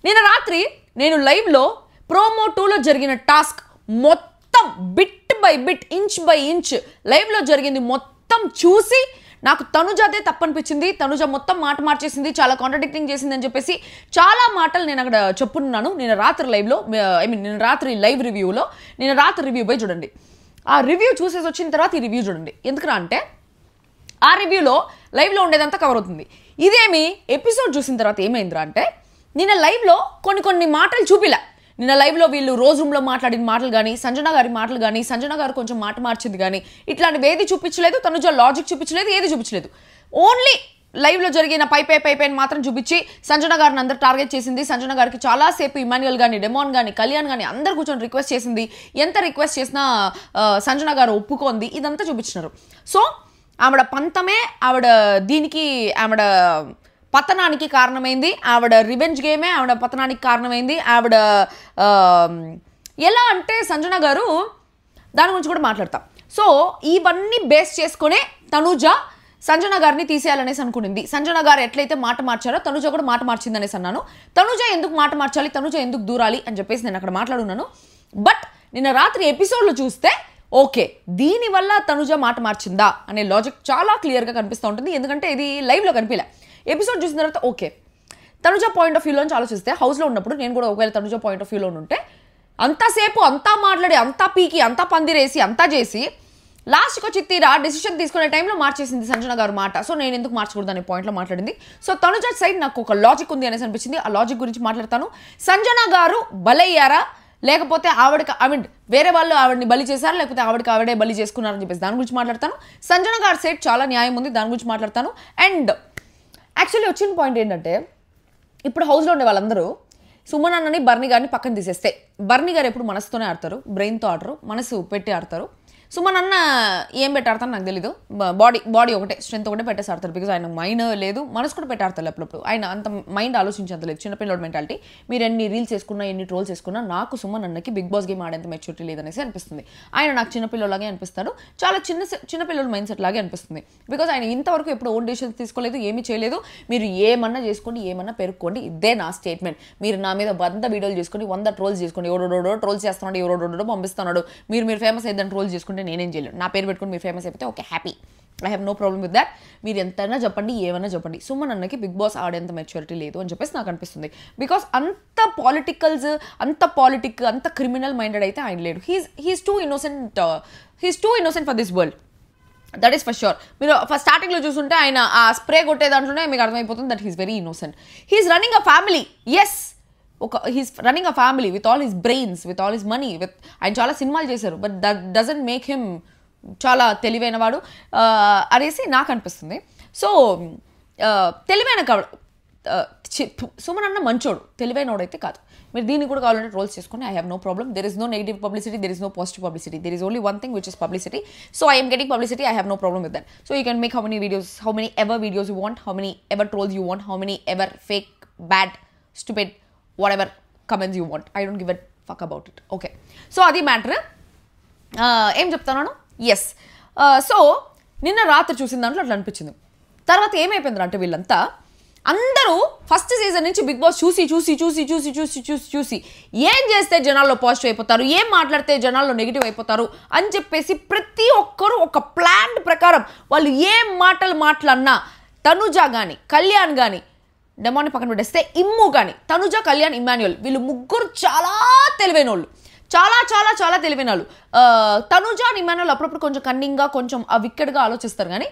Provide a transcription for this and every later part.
నిన్న రాత్రి నేను లైవ్లో ప్రోమో 2లో జరిగిన టాస్క్ మొత్తం bit by bit inch by inch లైవ్లో జరిగింది మొత్తం చూసి నాకు తనుజదే తప్పనిపించింది. తనుజ మొత్తం మాట మార్చేసింది, చాలా కాంట్రడిక్టింగ్ చేసింది అని చెప్పేసి చాలా మాటలు నేను అక్కడ చెప్పున్నాను. నిన్న రాత్రి లైవ్లో నిన్న రాత్రి లైవ్ రివ్యూలో నిన్న రాత్రి రివ్యూ పోయి చూడండి. ఆ రివ్యూ చూసేసి వచ్చిన తర్వాత ఈ రివ్యూ చూడండి. ఎందుకురా అంటే ఆ రివ్యూలో లైవ్లో ఉండేదంతా కవర్ అవుతుంది. ఇదేమి ఎపిసోడ్ చూసిన తర్వాత ఏమైందిరా అంటే నిన్న లైవ్లో కొన్ని మాటలు చూపిలే. నిన్న లైవ్లో వీళ్ళు రోజు రూమ్లో మాట్లాడిన మాటలు కానీ, సంజన గారి మాటలు కానీ, సంజన గారు కొంచెం మాట మార్చింది కానీ, ఇట్లాంటివి ఏది చూపించలేదు. తనుజ లాజిక్ చూపించలేదు, ఏది చూపించలేదు. ఓన్లీ లైవ్లో జరిగిన పైపైన మాత్రం చూపించి సంజన గారిని అందరు టార్గెట్ చేసింది. సంజన గారికి చాలాసేపు ఇమాన్యుయల్ కానీ, డెమాన్ కానీ, కళ్యాణ్ కానీ అందరు కూర్చొని రిక్వెస్ట్ చేసింది. ఎంత రిక్వెస్ట్ చేసినా సంజన గారు ఒప్పుకుంది. ఇదంతా చూపించినారు. సో ఆవిడ పంతమే, ఆవిడ దీనికి ఆవిడ పతనానికి కారణమైంది, ఆవిడ రివెంజ్ గేమే ఆవిడ పతనానికి కారణమైంది. ఆవిడ ఎలా అంటే సంజన గారు దాని గురించి కూడా మాట్లాడతాం. సో ఇవన్నీ బేస్ చేసుకునే తనుజ సంజన గారిని తీసేయాలనేసి అనుకునింది. సంజన గారు ఎట్లయితే మాట మార్చారో తనుజ కూడా మాట మార్చింది అనేసి అన్నాను. తనుజ ఎందుకు మాట మార్చాలి, తనుజ ఎందుకు దూరాలి అని చెప్పేసి నేను అక్కడ మాట్లాడున్నాను. బట్ నిన్న రాత్రి ఎపిసోడ్లో చూస్తే ఓకే, దీనివల్ల తనుజ మాట మార్చిందా అనే లాజిక్ చాలా క్లియర్గా కనిపిస్తూ ఉంటుంది. ఎందుకంటే ఇది లైవ్లో కనిపించలే. ఎపిసోడ్ చూసిన తర్వాత ఓకే, తనుజ పాయింట్ ఆఫ్ వ్యూలోంచి ఆలోచిస్తే హౌస్లో ఉన్నప్పుడు నేను కూడా ఒకవేళ తనుజ పాయింట్ ఆఫ్ వ్యూలో ఉంటే అంతసేపు అంతా మాట్లాడి, అంతా పీకి, అంతా పందిరేసి, అంతా చేసి లాస్ట్కి వచ్చి తీరా డెసిషన్ తీసుకునే టైంలో మార్చేసింది సంజన గారు మాట. సో నేను ఎందుకు మార్చకూడదు అనే పాయింట్లో మాట్లాడింది. సో తనుజ సైడ్ నాకు ఒక లాజిక్ ఉంది అనేసి అనిపించింది. ఆ లాజిక్ గురించి మాట్లాడతాను. సంజన గారు బలయ్యారా, లేకపోతే ఆవిడకి వేరే వాళ్ళు ఆవిడని బలి చేశారు, లేకపోతే ఆవిడే బలి చేసుకున్నారని చెప్పేసి దాని గురించి మాట్లాడతాను. సంజన గారి సైడ్ చాలా న్యాయం ఉంది, దాని గురించి మాట్లాడతాను. అండ్ యాక్చువల్లీ వచ్చిన పాయింట్ ఏంటంటే ఇప్పుడు హౌస్లో ఉండే వాళ్ళందరూ సుమన్ అన్నని, బర్నీ గారిని పక్కన తీసేస్తే, బర్నీ గారు ఎప్పుడు మనసుతోనే ఆడతారు, బ్రెయిన్తో ఆడరు, మనసు పెట్టి ఆడతారు. సుమన్ అన్న ఏం పెట్టి ఆడతారు నాకు తెలీదు. బాడీ ఒకటే, స్ట్రెంత్ ఒకటే పెట్టేసి ఆడతారు. బికాజ్ ఆయన మైండ్ లేదు, మనసు కూడా పెట్టి ఆడతారు అప్పుడప్పుడు. ఆయన అంత మైండ్ ఆలోచించేంత లేదు, చిన్నపిల్లల మెంటాలిటీ. మీరు ఎన్ని రీల్స్ చేసుకున్నా, ఎన్ని ట్రోల్స్ చేసుకున్నా నాకు సుమన్ అన్నకి బిగ్ బాస్ గేమ్ ఆడేంత మెచ్యూరిటీ లేదనేసి అనిపిస్తుంది. ఆయన నాకు చిన్నపిల్లలాగే అనిపిస్తాడు, చాలా చిన్నపిల్లల మైండ్ సెట్ లాగే అనిపిస్తుంది. బికాజ్ ఆయన ఇంతవరకు ఎప్పుడు ఓన్ డెసిషన్స్ తీసుకోలేదు, ఏమీ చేయలేదు. మీరు ఏమన్నా చేసుకోండి, ఏమన్నా పెరుక్కోండి, ఇదే నా స్టేట్మెంట్. మీరు నా మీద 100 వీడియోలు చేసుకొని 100 ట్రోల్స్ చేసుకోండి, ఎవడోడో ట్రోల్స్ చేస్తున్నాడు, ఎవడోడో పంపిస్తున్నాడు, మీరు ఫేమస్ అయిద్దని ట్రోల్స్ చేసుకుంటే నేనేం చేయలేను. నా పేరు పెట్టుకుని మీరు ఫేమస్ అయిపోతే okay, happy, I have no problem with that. మీరు ఎంతైనా చెప్పండి, ఏమైనా చెప్పండి, సుమన్ అన్నకి బిగ్ బాస్ ఆడేంత మెచ్యూరిటీ లేదు అని చెప్పేసి నాకు అనిపిస్తుంది. బికాస్ అంత పాలిటికల్స్, అంత క్రిమినల్ మైండెడ్ అయితే ఆయన లేడు. He's too innocent for this world, that is for sure. మీరు ఫస్ట్ స్టార్టింగ్లో చూస్తుంటే ఆయన ఆ స్ప్రే కొట్టే దాంట్లోనే మీకు అర్థమైపోతుంది that he's very innocent. He's running a family, yes, he's running a family with all his brains, with all his money, ఆయన చాలా సినిమాలు చేశారు. But that doesn't make him చాలా తెలివైన వాడు అనేసి నాకు అనిపిస్తుంది. సో తెలివైన సుమన్ అన్న మంచోడు, తెలివైనోడైతే కాదు. మీరు దీన్ని కూడా కావాలంటే ట్రోల్స్ చేసుకుని I have no problem. There is no negative publicity, there is no positive publicity, there is only one thing which is publicity. So I am getting publicity, I have no problem with that. So you can make how many ever videos you want, how many ever trolls you want, how many ever fake, bad, stupid, whatever comments you want. I don't give a fuck about it. Okay, so అది matter. ఏం చెప్తాను, yes. So నిన్న రాత్రి చూసిన దాంట్లో అట్లా అనిపించింది. తర్వాత ఏమైపోయింది అంటే వీళ్ళంతా అందరూ ఫస్ట్ సీజన్ నుంచి బిగ్ బాస్ చూసి ఏం చేస్తే జనాల్లో పాజిటివ్ అయిపోతారు, ఏం మాట్లాడితే జనాల్లో నెగిటివ్ అయిపోతారు అని చెప్పేసి ప్రతి ఒక్కరూ ఒక ప్లాన్ ప్రకారం వాళ్ళు ఏం మాటలు మాట్లాడినా, తనుజ కానీ, కళ్యాణ్ కానీ, డెమాన్ని పక్కన పెట్టేస్తే ఇమ్ము కానీ, తనుజ, కళ్యాణ్, ఇమాన్యుయల్, వీళ్ళు ముగ్గురు చాలా తెలివైన వాళ్ళు, చాలా తెలివైన వాళ్ళు. తనుజ, ఇమాన్యుయల్ అప్పుడప్పుడు కొంచెం కన్నింగ్గా, కొంచెం విక్కడ్గా ఆలోచిస్తారు. కానీ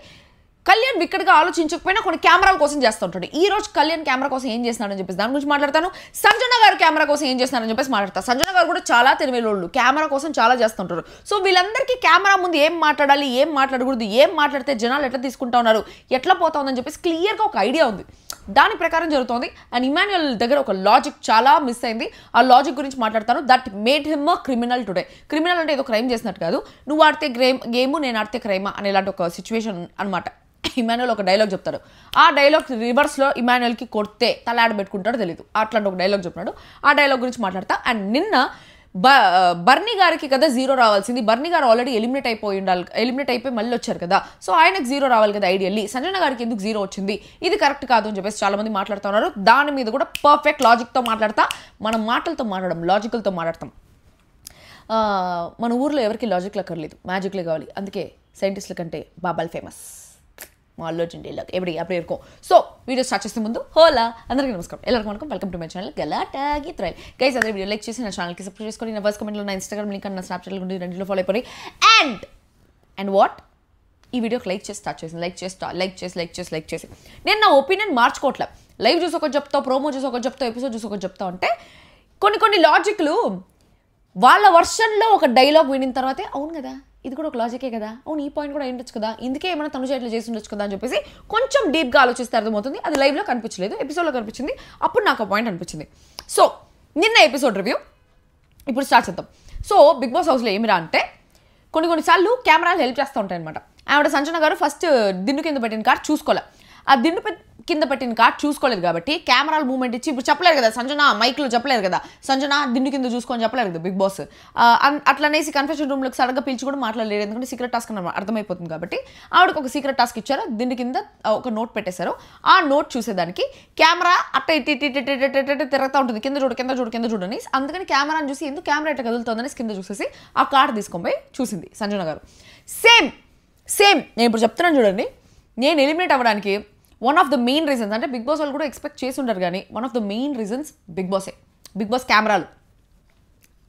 కళ్యాణ్ విక్కడ్గా ఆలోచించకపోయినా కొన్ని కెమెరాల కోసం చేస్తూ ఉంటాడు. ఈ రోజు కళ్యాణ్ కెమెరా కోసం ఏం చేస్తున్నాడని చెప్పేసి దాని గురించి మాట్లాడతాను. సంజన గారు కెమెరా కోసం ఏం చేస్తున్నారని చెప్పేసి మాట్లాడతాను. సంజన గారు కూడా చాలా తెలివైన వాళ్ళు, కెమెరా కోసం చాలా చేస్తుంటారు. సో వీళ్ళందరికీ కెమెరా ముందు ఏం మాట్లాడాలి, ఏం మాట్లాడకూడదు, ఏం మాట్లాడితే జనాలు ఎట్లా తీసుకుంటా ఉన్నారు, ఎట్లా పోతా ఉందని చెప్పేసి క్లియర్గా ఒక ఐడియా ఉంది. దాని ప్రకారం జరుగుతుంది. అండ్ ఇమాన్యుయల్ దగ్గర ఒక లాజిక్ చాలా మిస్ అయింది. ఆ లాజిక్ గురించి మాట్లాడతాను. That made him a criminal today. Criminal అంటే ఏదో క్రైమ్ చేసినట్టు కాదు, నువ్వు ఆడితే గేమ్ నేను ఆడితే క్రైమా అనేలాంటి ఒక సిచ్యువేషన్ అనమాట. ఇమాన్యుయల్ ఒక డైలాగ్ చెప్తాడు. ఆ డైలాగ్ రివర్స్లో ఇమాన్యుయల్కి కొడితే తలాడ పెట్టుకుంటాడో తెలీదు, అట్లాంటి ఒక డైలాగ్ చెప్పినాడు. ఆ డైలాగ్ గురించి మాట్లాడతా. అండ్ నిన్న బర్నీ గారికి కదా జీరో రావాల్సింది, బర్నీ గారు ఆల్రెడీ ఎలిమినేట్ అయిపోయి మళ్ళీ వచ్చారు కదా, సో ఆయనకు జీరో రావాలి కదా ఐడియల్లీ, సంజన గారికి ఎందుకు జీరో వచ్చింది, ఇది కరెక్ట్ కాదు అని చెప్పేసి చాలా మంది మాట్లాడుతూ ఉన్నారు. దాని మీద కూడా పర్ఫెక్ట్ లాజిక్తో మాట్లాడతా, మనం మాటలతో మాట్లాడడం, లాజికల్తో మాట్లాడతాం. మన ఊర్లో ఎవరికి లాజిక్లు అక్కర్లేదు, మ్యాజిక్లే కావాలి, అందుకే సైంటిస్టుల కంటే బాబాల్ ఫేమస్. మా అల్లు అర్జున్ డైలాగ్ ఎప్పుడు ఎరుకో. సో వీడియో స్టార్ట్ చేసే ముందు హోలా అందరికీ నమస్కారం, ಎಲ್ಲರಿಗೂ వెల్కమ్ టు మై ఛానల్ గలాటా గీత్రాయల్. గైస్ అదే వీడియో లైక్ చేసి నా ఛానల్కి సబ్స్క్రైబ్ చేసుకొని, నా ఫస్ట్ కమెంట్లో నా ఇన్స్టాగ్రామ్ లింక్ అండ్ నా స్నాప్చాట్ ఉండి రెండింటిలో ఫాలో అయిపోయి అండ్ వాట్ ఈ వీడియోకి లైక్ చేసి స్టార్ట్ చేసింది, లైక్ చేసి నేను నా ఒపీనియన్ మార్చుకోవట్లే. లైవ్ చూసి ఒకటి చెప్తావు, ప్రోమో చూసి ఒకటి చెప్తావు, ఎపిసోడ్ చూసి ఒకటి చెప్తావు అంటే కొన్ని లాజిక్లు వాళ్ళ వర్షన్లో ఒక డైలాగ్ వినిన తర్వాతే అవును కదా ఇది కూడా ఒక లాజికే కదా, అవును ఈ పాయింట్ కూడా ఉండొచ్చు కదా, ఇందుకే ఏమైనా తనుజ ఇట్లా చేసి ఉండొచ్చు కదా అని చెప్పేసి కొంచెం డీప్గా ఆలోచిస్తే అర్థమవుతుంది. అది లైవ్లో కనిపించలేదు, ఎపిసోడ్లో కనిపించింది, అప్పుడు నాకు ఆ పాయింట్ అనిపించింది. సో నిన్న ఎపిసోడ్ రివ్యూ ఇప్పుడు స్టార్ట్ చేద్దాం. సో బిగ్ బాస్ హౌస్లో ఏమిరా అంటే కొన్నిసార్లు కెమెరాలు హెల్ప్ చేస్తూ ఉంటాయి అనమాట. ఆవిడ సంజన గారు ఫస్ట్ దిన్ను కింద పెట్టిన కార్డ్ చూసుకోలే, ఆ దిన్ను కింద పెట్టిన కార్డ్ చూసుకోలేదు కాబట్టి కెమెరాలు మూమెంట్ ఇచ్చి ఇప్పుడు చెప్పలేరు కదా సంజన, మైక్లో చెప్పలేరు కదా సంజన దిన్ను కింద చూసుకొని చెప్పలేరు కదా బిగ్ బాస్. అట్లనేసి కన్ఫెషన్ రూమ్లోకి సడన్గా పిలిచి కూడా మాట్లాడలేరు, ఎందుకంటే సీక్రెట్ టాస్క్ అని అర్థమైపోతుంది కాబట్టి ఆవిడకి ఒక సీక్రెట్ టాస్క్ ఇచ్చారు, దిన్ను కింద ఒక నోట్ పెట్టేశారు. ఆ నోట్ చూసేదానికి కెమెరా అట్ట తిరుగుతూ ఉంటుంది, కింద చూడు అని. అందుకని కెమెరాని చూసి ఎందుకు కెమెరా ఇట్లా కదులుతుందని కింద చూసేసి ఆ కార్డ్ తీసుకొని పోయి చూసింది సంజన గారు. సేమ్ నేను ఇప్పుడు చెప్తున్నాను చూడండి, నేను ఎలిమినేట్ అవ్వడానికి one of the main reasons అంటే బిగ్ బాస్ వాళ్ళు కూడా ఎక్స్పెక్ట్ చేసి ఉంటారు, కానీ one of the main reasons Bigg Boss కెమెరాలు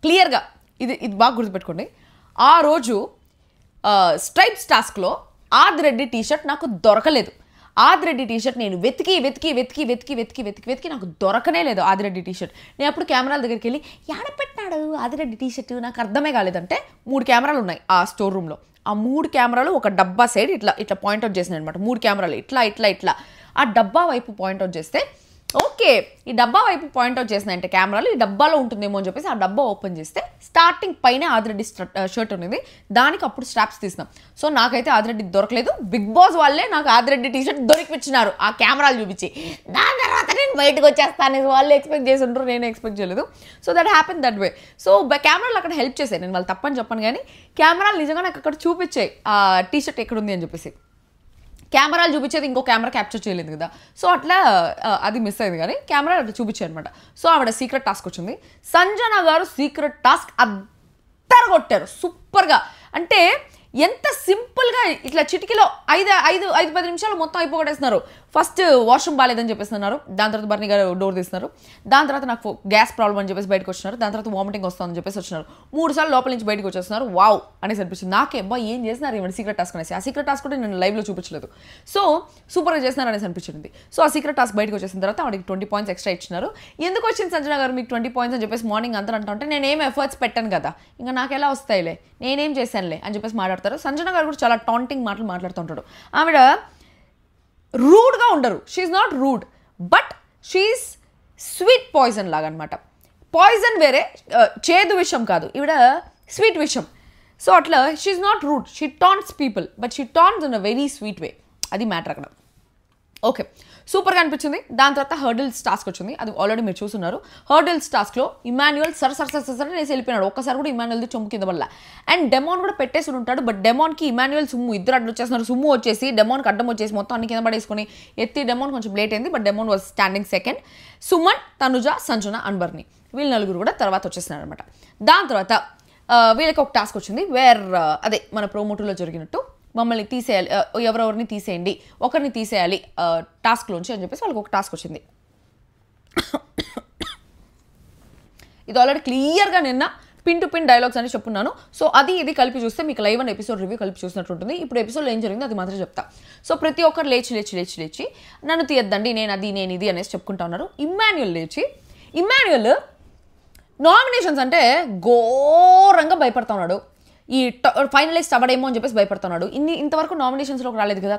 క్లియర్గా ఇది బాగా గుర్తుపెట్టుకోండి. ఆ రోజు స్ట్రైప్స్ టాస్క్లో ఆదిరెడ్డి టీషర్ట్ నాకు దొరకలేదు. ఆదిరెడ్డి టీషర్ట్ నేను వెతికి నాకు దొరకనే లేదు ఆదిరెడ్డి టీషర్ట్. నేను అప్పుడు కెమెరాల దగ్గరికి వెళ్ళి ఎక్కడ పెట్టినాడు ఆదిరెడ్డి టీషర్ట్ నాకు అర్థమే కాలేదంటే 3 కెమెరాలు ఉన్నాయి ఆ స్టోర్ రూమ్లో. ఆ 3 కెమెరాలు ఒక డబ్బా సైడ్ ఇట్లా పాయింట్అవుట్ చేసినాయి అనమాట. 3 కెమెరాలు ఇట్లా ఆ డబ్బా వైపు పాయింట్అవుట్ చేస్తే ఓకే ఈ డబ్బా వైపు పాయింట్అవుట్ చేసినాయంటే కెమెరాలు ఈ డబ్బాలో ఉంటుందేమో అని చెప్పేసి ఆ డబ్బా ఓపెన్ చేస్తే స్టార్టింగ్ పైన ఆదిరెడ్డి షర్ట్ ఉన్నది, దానికి అప్పుడు స్ట్రాప్స్ తీసినాం. సో నాకైతే ఆదిరెడ్డి దొరకలేదు, బిగ్ బాస్ వాళ్ళే నాకు ఆదిరెడ్డి టీషర్ట్ దొరికిపించినారు ఆ కెమెరాలు చూపించి. దాని తర్వాత నేను బయటకు వచ్చేస్తాను, వాళ్ళు ఎక్స్పెక్ట్ చేసి ఉంటారు, నేను ఎక్స్పెక్ట్ చేయలేదు. So that happen that way. So కెమెరాలు అక్కడ హెల్ప్ చేశాయి, నేను వాళ్ళు తప్పని చెప్పను, కానీ కెమెరాలు నిజంగా నాకు అక్కడ చూపించాయి ఆ టీషర్ట్ ఎక్కడుంది అని చెప్పేసి. కెమెరాలు చూపించేది ఇంకో కెమెరా క్యాప్చర్ చేయలేదు కదా, సో అట్లా అది మిస్ అయింది, కానీ కెమెరా అట్లా చూపించాయి అనమాట. సో ఆవిడ సీక్రెట్ టాస్క్ వచ్చింది, సంజన గారు సీక్రెట్ టాస్క్ అద్దరు కొట్టారు సూపర్గా. అంటే ఎంత సింపుల్గా ఇట్లా చిటికీలో 5-10 నిమిషాలు మొత్తం అయిపోగొట్టేస్తున్నారు. ఫస్ట్ వాష్రూమ్ బాగాలేదని చెప్పేస్తున్నారు, దాని తర్వాత బర్నీ గారు డోర్ తీస్తున్నారు, దాని తర్వాత నాకు గ్యాస్ ప్రాబ్లం అని చెప్పేసి బయటకు వచ్చినారు, దాని తర్వాత వామిటింగ్ వస్తుందని చెప్పేసి వచ్చినారు, 3 సార్లు లోపల నుంచి బయటకు వచ్చేస్తున్నారు. వావ్ అనేసి అనిపించింది నాకేం బా ఏం చేస్తున్నారు ఏమంటే సీక్రెట్ టాస్క్ అనేసి. ఆ సీక్రెట్ టాస్క్ కూడా నేను లైవ్లో చూపించలేదు, సో సూపర్గా చేస్తున్నారు అనేసి అనిపించింది. సో ఆ సీక్రెట్ టాస్క్ బయటకు వచ్చేసిన తర్వాత ఆవిడకి 20 పాయింట్స్ ఎక్స్ట్రా ఇచ్చినారు. ఎందుకు వచ్చింది సంజన గారు మీకు 20 పాయింట్స్ అని చెప్పేసి మార్నింగ్ అంతా అంటే నేనేం ఎఫర్ట్స్ పెట్టాను కదా, ఇంకా నాకు ఎలా వస్తాయిలే, నేనేం చేశానులే అని చెప్పేసి మాట్లాడతారు. సంజన గారు కూడా చాలా టాంటింగ్ మాటలు మాట్లాడుతుంటాడు. ఆవిడ రూడ్గా ఉండరు, she's not rude but she's sweet poison లాగా అనమాట. పాయిజన్ వేరే, చేదు విషయం కాదు, ఈవిడ స్వీట్ విషయం. సో అట్లా she's not rude, she taunts people but she taunts in a very sweet way, అది మ్యాటర్ అక్కడ. ఓకే సూపర్గా అనిపించింది. దాని తర్వాత హర్డిల్స్ టాస్క్ వచ్చింది, అది ఆల్రెడీ మీరు చూస్తున్నారు. హర్డిల్స్ టాస్క్లో ఇమాన్యుయల్ సర వేసి వెళ్ళిపోయినాడు, ఒక్కసారి కూడా ఇమాన్యుయల్ది చొమ్ము కింద వల్ల. అండ్ డెమాన్ కూడా పెట్టేసి ఉంటాడు, బట్ డెమాన్కి ఇమాన్యుయల్ సుమ్ము ఇద్దరు అడ్డు వచ్చేస్తున్నారు. సుమ్ము వచ్చేసి డెమాన్కి అడ్డం వచ్చేసి మొత్తం అన్ని కింద పడేసుకొని ఎత్తి డెమాన్ కొంచెం లేట్ అయింది, but Demon was standing second. Suman, Tanuja, Sanjana and Bharani వీళ్ళు 4 కూడా తర్వాత వచ్చేస్తున్నారు అనమాట. దాని తర్వాత వీళ్ళకి ఒక టాస్క్ వచ్చింది, అదే మన ప్రోమోటర్లో జరిగినట్టు మమ్మల్ని తీసేయాలి, ఎవరెవరిని తీసేయండి, ఒకరిని తీసేయాలి టాస్క్లోంచి అని చెప్పేసి వాళ్ళకి ఒక టాస్క్ వచ్చింది. ఇది ఆల్రెడీ క్లియర్గా నిన్న పిన్ టు పిన్ డైలాగ్స్ అని చెప్పున్నాను. సో అది ఇది కలిపి చూస్తే మీకు లైవ్ అండ్ ఎపిసోడ్ రివ్యూ కలిపి చూసినట్టు ఉంటుంది. ఇప్పుడు ఎపిసోడ్లో ఏం జరిగిందో అది మాత్రం చెప్తా. సో ప్రతి ఒక్కరు లేచి నన్ను తీయద్దండి, నేను ఇది అనేసి చెప్పుకుంటా ఉన్నారు. ఇమ్మాన్యుయల్ నామినేషన్స్ అంటే ఘోరంగా భయపడతా ఉన్నాడు, ఈ ఫైనలిస్ట్ అవ్వడేమో అని చెప్పేసి భయపడుతున్నాడు. ఇంతవరకు నామినేషన్స్లోకి రాలేదు కదా,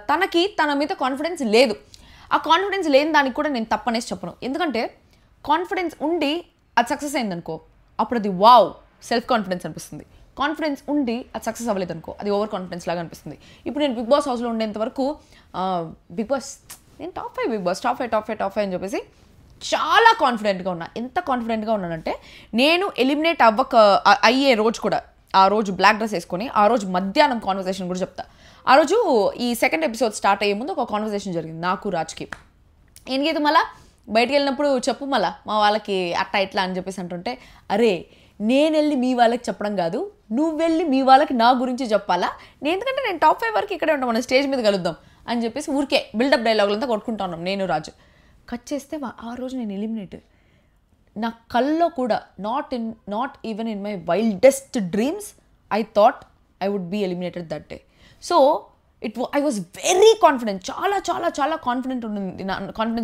తన మీద కాన్ఫిడెన్స్ లేదు. ఆ కాన్ఫిడెన్స్ లేని దానికి కూడా నేను తప్పనేసి చెప్పను, ఎందుకంటే కాన్ఫిడెన్స్ ఉండి అది సక్సెస్ అయిందనుకో అప్పుడు అది వావ్ సెల్ఫ్ కాన్ఫిడెన్స్ అనిపిస్తుంది. కాన్ఫిడెన్స్ ఉండి అది సక్సెస్ అవ్వలేదు అనుకో అది ఓవర్ కాన్ఫిడెన్స్ లాగా అనిపిస్తుంది. ఇప్పుడు నేను బిగ్ బాస్ హౌస్లో ఉండేంత వరకు బిగ్ బాస్ నేను టాప్ 5 అని చెప్పేసి చాలా కాన్ఫిడెంట్గా ఉన్నా. ఎంత కాన్ఫిడెంట్గా ఉన్నానంటే నేను ఎలిమినేట్ అయ్యే రోజు కూడా, ఆ రోజు బ్లాక్ డ్రెస్ వేసుకొని ఆ రోజు మధ్యాహ్నం కాన్వర్సేషన్ కూడా చెప్తా. ఆ రోజు ఈ సెకండ్ ఎపిసోడ్ స్టార్ట్ అయ్యే ముందు ఒక కాన్వర్సేషన్ జరిగింది నాకు రాజ్కి. ఏం గీత మళ్ళా బయటికి వెళ్ళినప్పుడు చెప్పు మళ్ళా మా వాళ్ళకి అట్టా ఇట్లా అని చెప్పేసి అంటుంటే, అరే నేను వెళ్ళి మీ వాళ్ళకి చెప్పడం కాదు, నువ్వు వెళ్ళి మీ వాళ్ళకి నా గురించి చెప్పాలా, ఎందుకంటే నేను టాప్ 5 వరకు ఇక్కడే ఉంటాం, మనం స్టేజ్ మీద కలుద్దాం అని చెప్పేసి ఊరికే బిల్డప్ డైలాగులంతా కొట్టుకుంటా ఉన్నాం నేను రాజు. కట్ చేస్తే ఆ రోజు నేను ఎలిమినేట్. నా కల్లో కూడా not even in my wildest dreams I thought I would be eliminated that day. So I was very confident, చాలా చాలా చాలా కాన్ఫిడెన్స్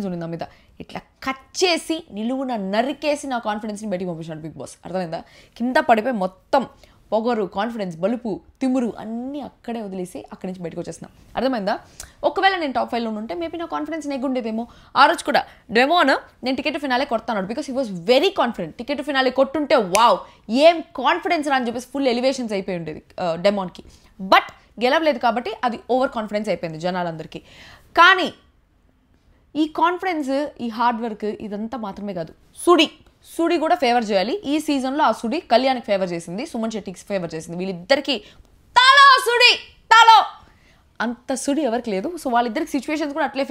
ఉంది నా మీద. ఇట్లా కట్ చేసి నిలువున నరికేసి నా కాన్ఫిడెన్స్ని బయటికి పంపించాడు బిగ్ బాస్. అర్థమైందా? కింద పడిపోయి మొత్తం పొగరు, కాన్ఫిడెన్స్, బలుపు, తిమురు అన్నీ అక్కడే వదిలేసి అక్కడి నుంచి బయటకు వచ్చేస్తున్నాం. అర్థమైందా? ఒకవేళ నేను టాప్ 5లో ఉంటే మేబీ నా కాన్ఫిడెన్స్ నెగ్గుండేదేమో. ఆ రోజు కూడా డెమోన్ నేను టికెట్ ఫినాలే కొడతాను because he was very confident. Ticket finale కొట్టుంటే వావ్ ఏం కాన్ఫిడెన్స్ రా అని చెప్పేసి ఫుల్ ఎలివేషన్స్ అయిపోయి ఉండేది డెమోన్కి. బట్ గెలవలేదు కాబట్టి అది ఓవర్ కాన్ఫిడెన్స్ అయిపోయింది జనాలందరికీ. కానీ ఈ కాన్ఫిడెన్స్, ఈ హార్డ్ వర్క్ ఇదంతా మాత్రమే కాదు, సుడి కూడా ఫేవర్ చేయాలి. ఈ సీజన్లో ఆ సుడి కళ్యాణ్కి ఫేవర్ చేసింది, సుమన్ శెట్టికి ఫేవర్ చేసింది. వీళ్ళిద్దరికీ తాలో అంత సుడి ఎవరికి లేదు. సో వాళ్ళిద్దరికి సిచ్యువేషన్స్ కూడా అట్లే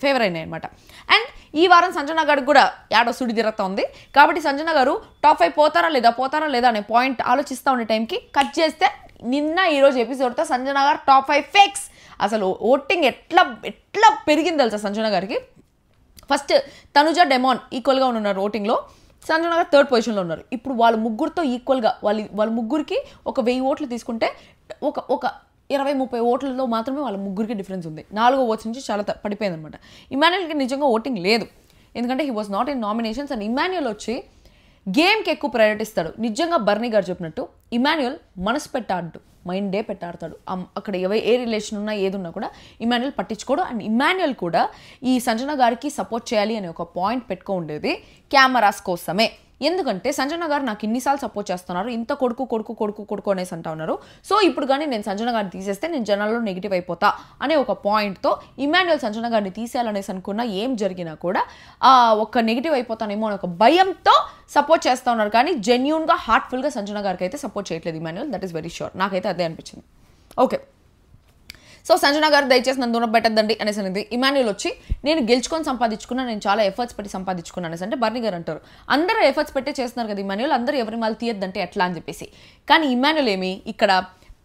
ఫేవర్ అయినాయి అనమాట. అండ్ ఈ వారం సంజన గారికి కూడా యాడో సుడి తిరుగుతూ ఉంది. కాబట్టి సంజన గారు టాప్ 5 పోతారా లేదా అనే పాయింట్ ఆలోచిస్తూ ఉండే టైంకి కట్ చేస్తే నిన్న ఈరోజు ఎపిసోడ్తో సంజన గారు టాప్ 5 ఫిక్స్. అసలు ఓటింగ్ ఎట్లా పెరిగింది తెలుసా సంజన గారికి. ఫస్ట్ తనుజ, డెమాన్ ఈక్వల్గా ఉన్నారు ఓటింగ్లో. సంజన గారు 3rd పొజిషన్లో ఉన్నారు. ఇప్పుడు వాళ్ళ ముగ్గురితో ఈక్వల్గా వాళ్ళ ముగ్గురికి ఒక 1000 ఓట్లు తీసుకుంటే ఒక 20-30 ఓట్లలో మాత్రమే వాళ్ళ ముగ్గురికి డిఫరెన్స్ ఉంది. 4 ఓట్స్ నుంచి చాలా పడిపోయింది అనమాట. ఇమాన్యుయల్కి నిజంగా ఓటింగ్ లేదు, ఎందుకంటే he was not in nominations. And Emmanuel వచ్చి గేమ్కి ఎక్కువ ప్రయారిటీ ఇస్తాడు. నిజంగా బర్నీ గారు చెప్పినట్టు ఇమాన్యుయల్ మనసు పెట్టాడు, మైండే పెట్టాడతాడు. అక్కడ ఏ రిలేషన్ ఉన్నా ఏది ఉన్నా కూడా ఇమాన్యుయల్ పట్టించుకోడు. అండ్ ఇమాన్యుయల్ కూడా ఈ సంజన గారికి సపోర్ట్ చేయాలి అనే ఒక పాయింట్ పెట్టుకో ఉండేది కెమెరాస్ కోసమే. ఎందుకంటే సంజన గారు నాకు ఇన్నిసార్లు సపోర్ట్ చేస్తున్నారు, ఇంత కొడుకు అనేసి అంటా ఉన్నారు. సో ఇప్పుడు కానీ నేను సంజన గారిని తీసేస్తే నేను జనాల్లో నెగిటివ్ అయిపోతా అనే ఒక పాయింట్తో ఇమాన్యుయల్ సంజన గారిని తీసేయాలనేసి అనుకున్నా ఏం జరిగినా కూడా ఒక నెగిటివ్ అయిపోతానేమో అనే ఒక భయంతో సపోర్ట్ చేస్తూ ఉన్నారు. కానీ జెన్యూన్గా హార్ట్ఫుల్గా సంజన గారికి అయితే సపోర్ట్ చేయట్లేదు Emmanuel. That is very sure. నాకైతే అదే అనిపించింది. ఓకే, సో సంజన గారు దయచేసి నన్ను దూరం పెట్టద్దండి అనేసి అనేది. ఇమాన్యుయల్ వచ్చి నేను గెలుచుకొని సంపాదించుకున్నా, నేను చాలా ఎఫర్ట్స్ పెట్టి సంపాదించుకున్నాను అనేసి అంటే బర్నీ గారు అంటారు అందరూ ఎఫర్ట్స్ పెట్టే చేస్తున్నారు కదా ఇమాన్యుయల్, అందరూ ఎవరి వాళ్ళు తీయద్దంటే ఎట్లా అని చెప్పేసి. కానీ ఇమాన్యుయల్ ఏమి ఇక్కడ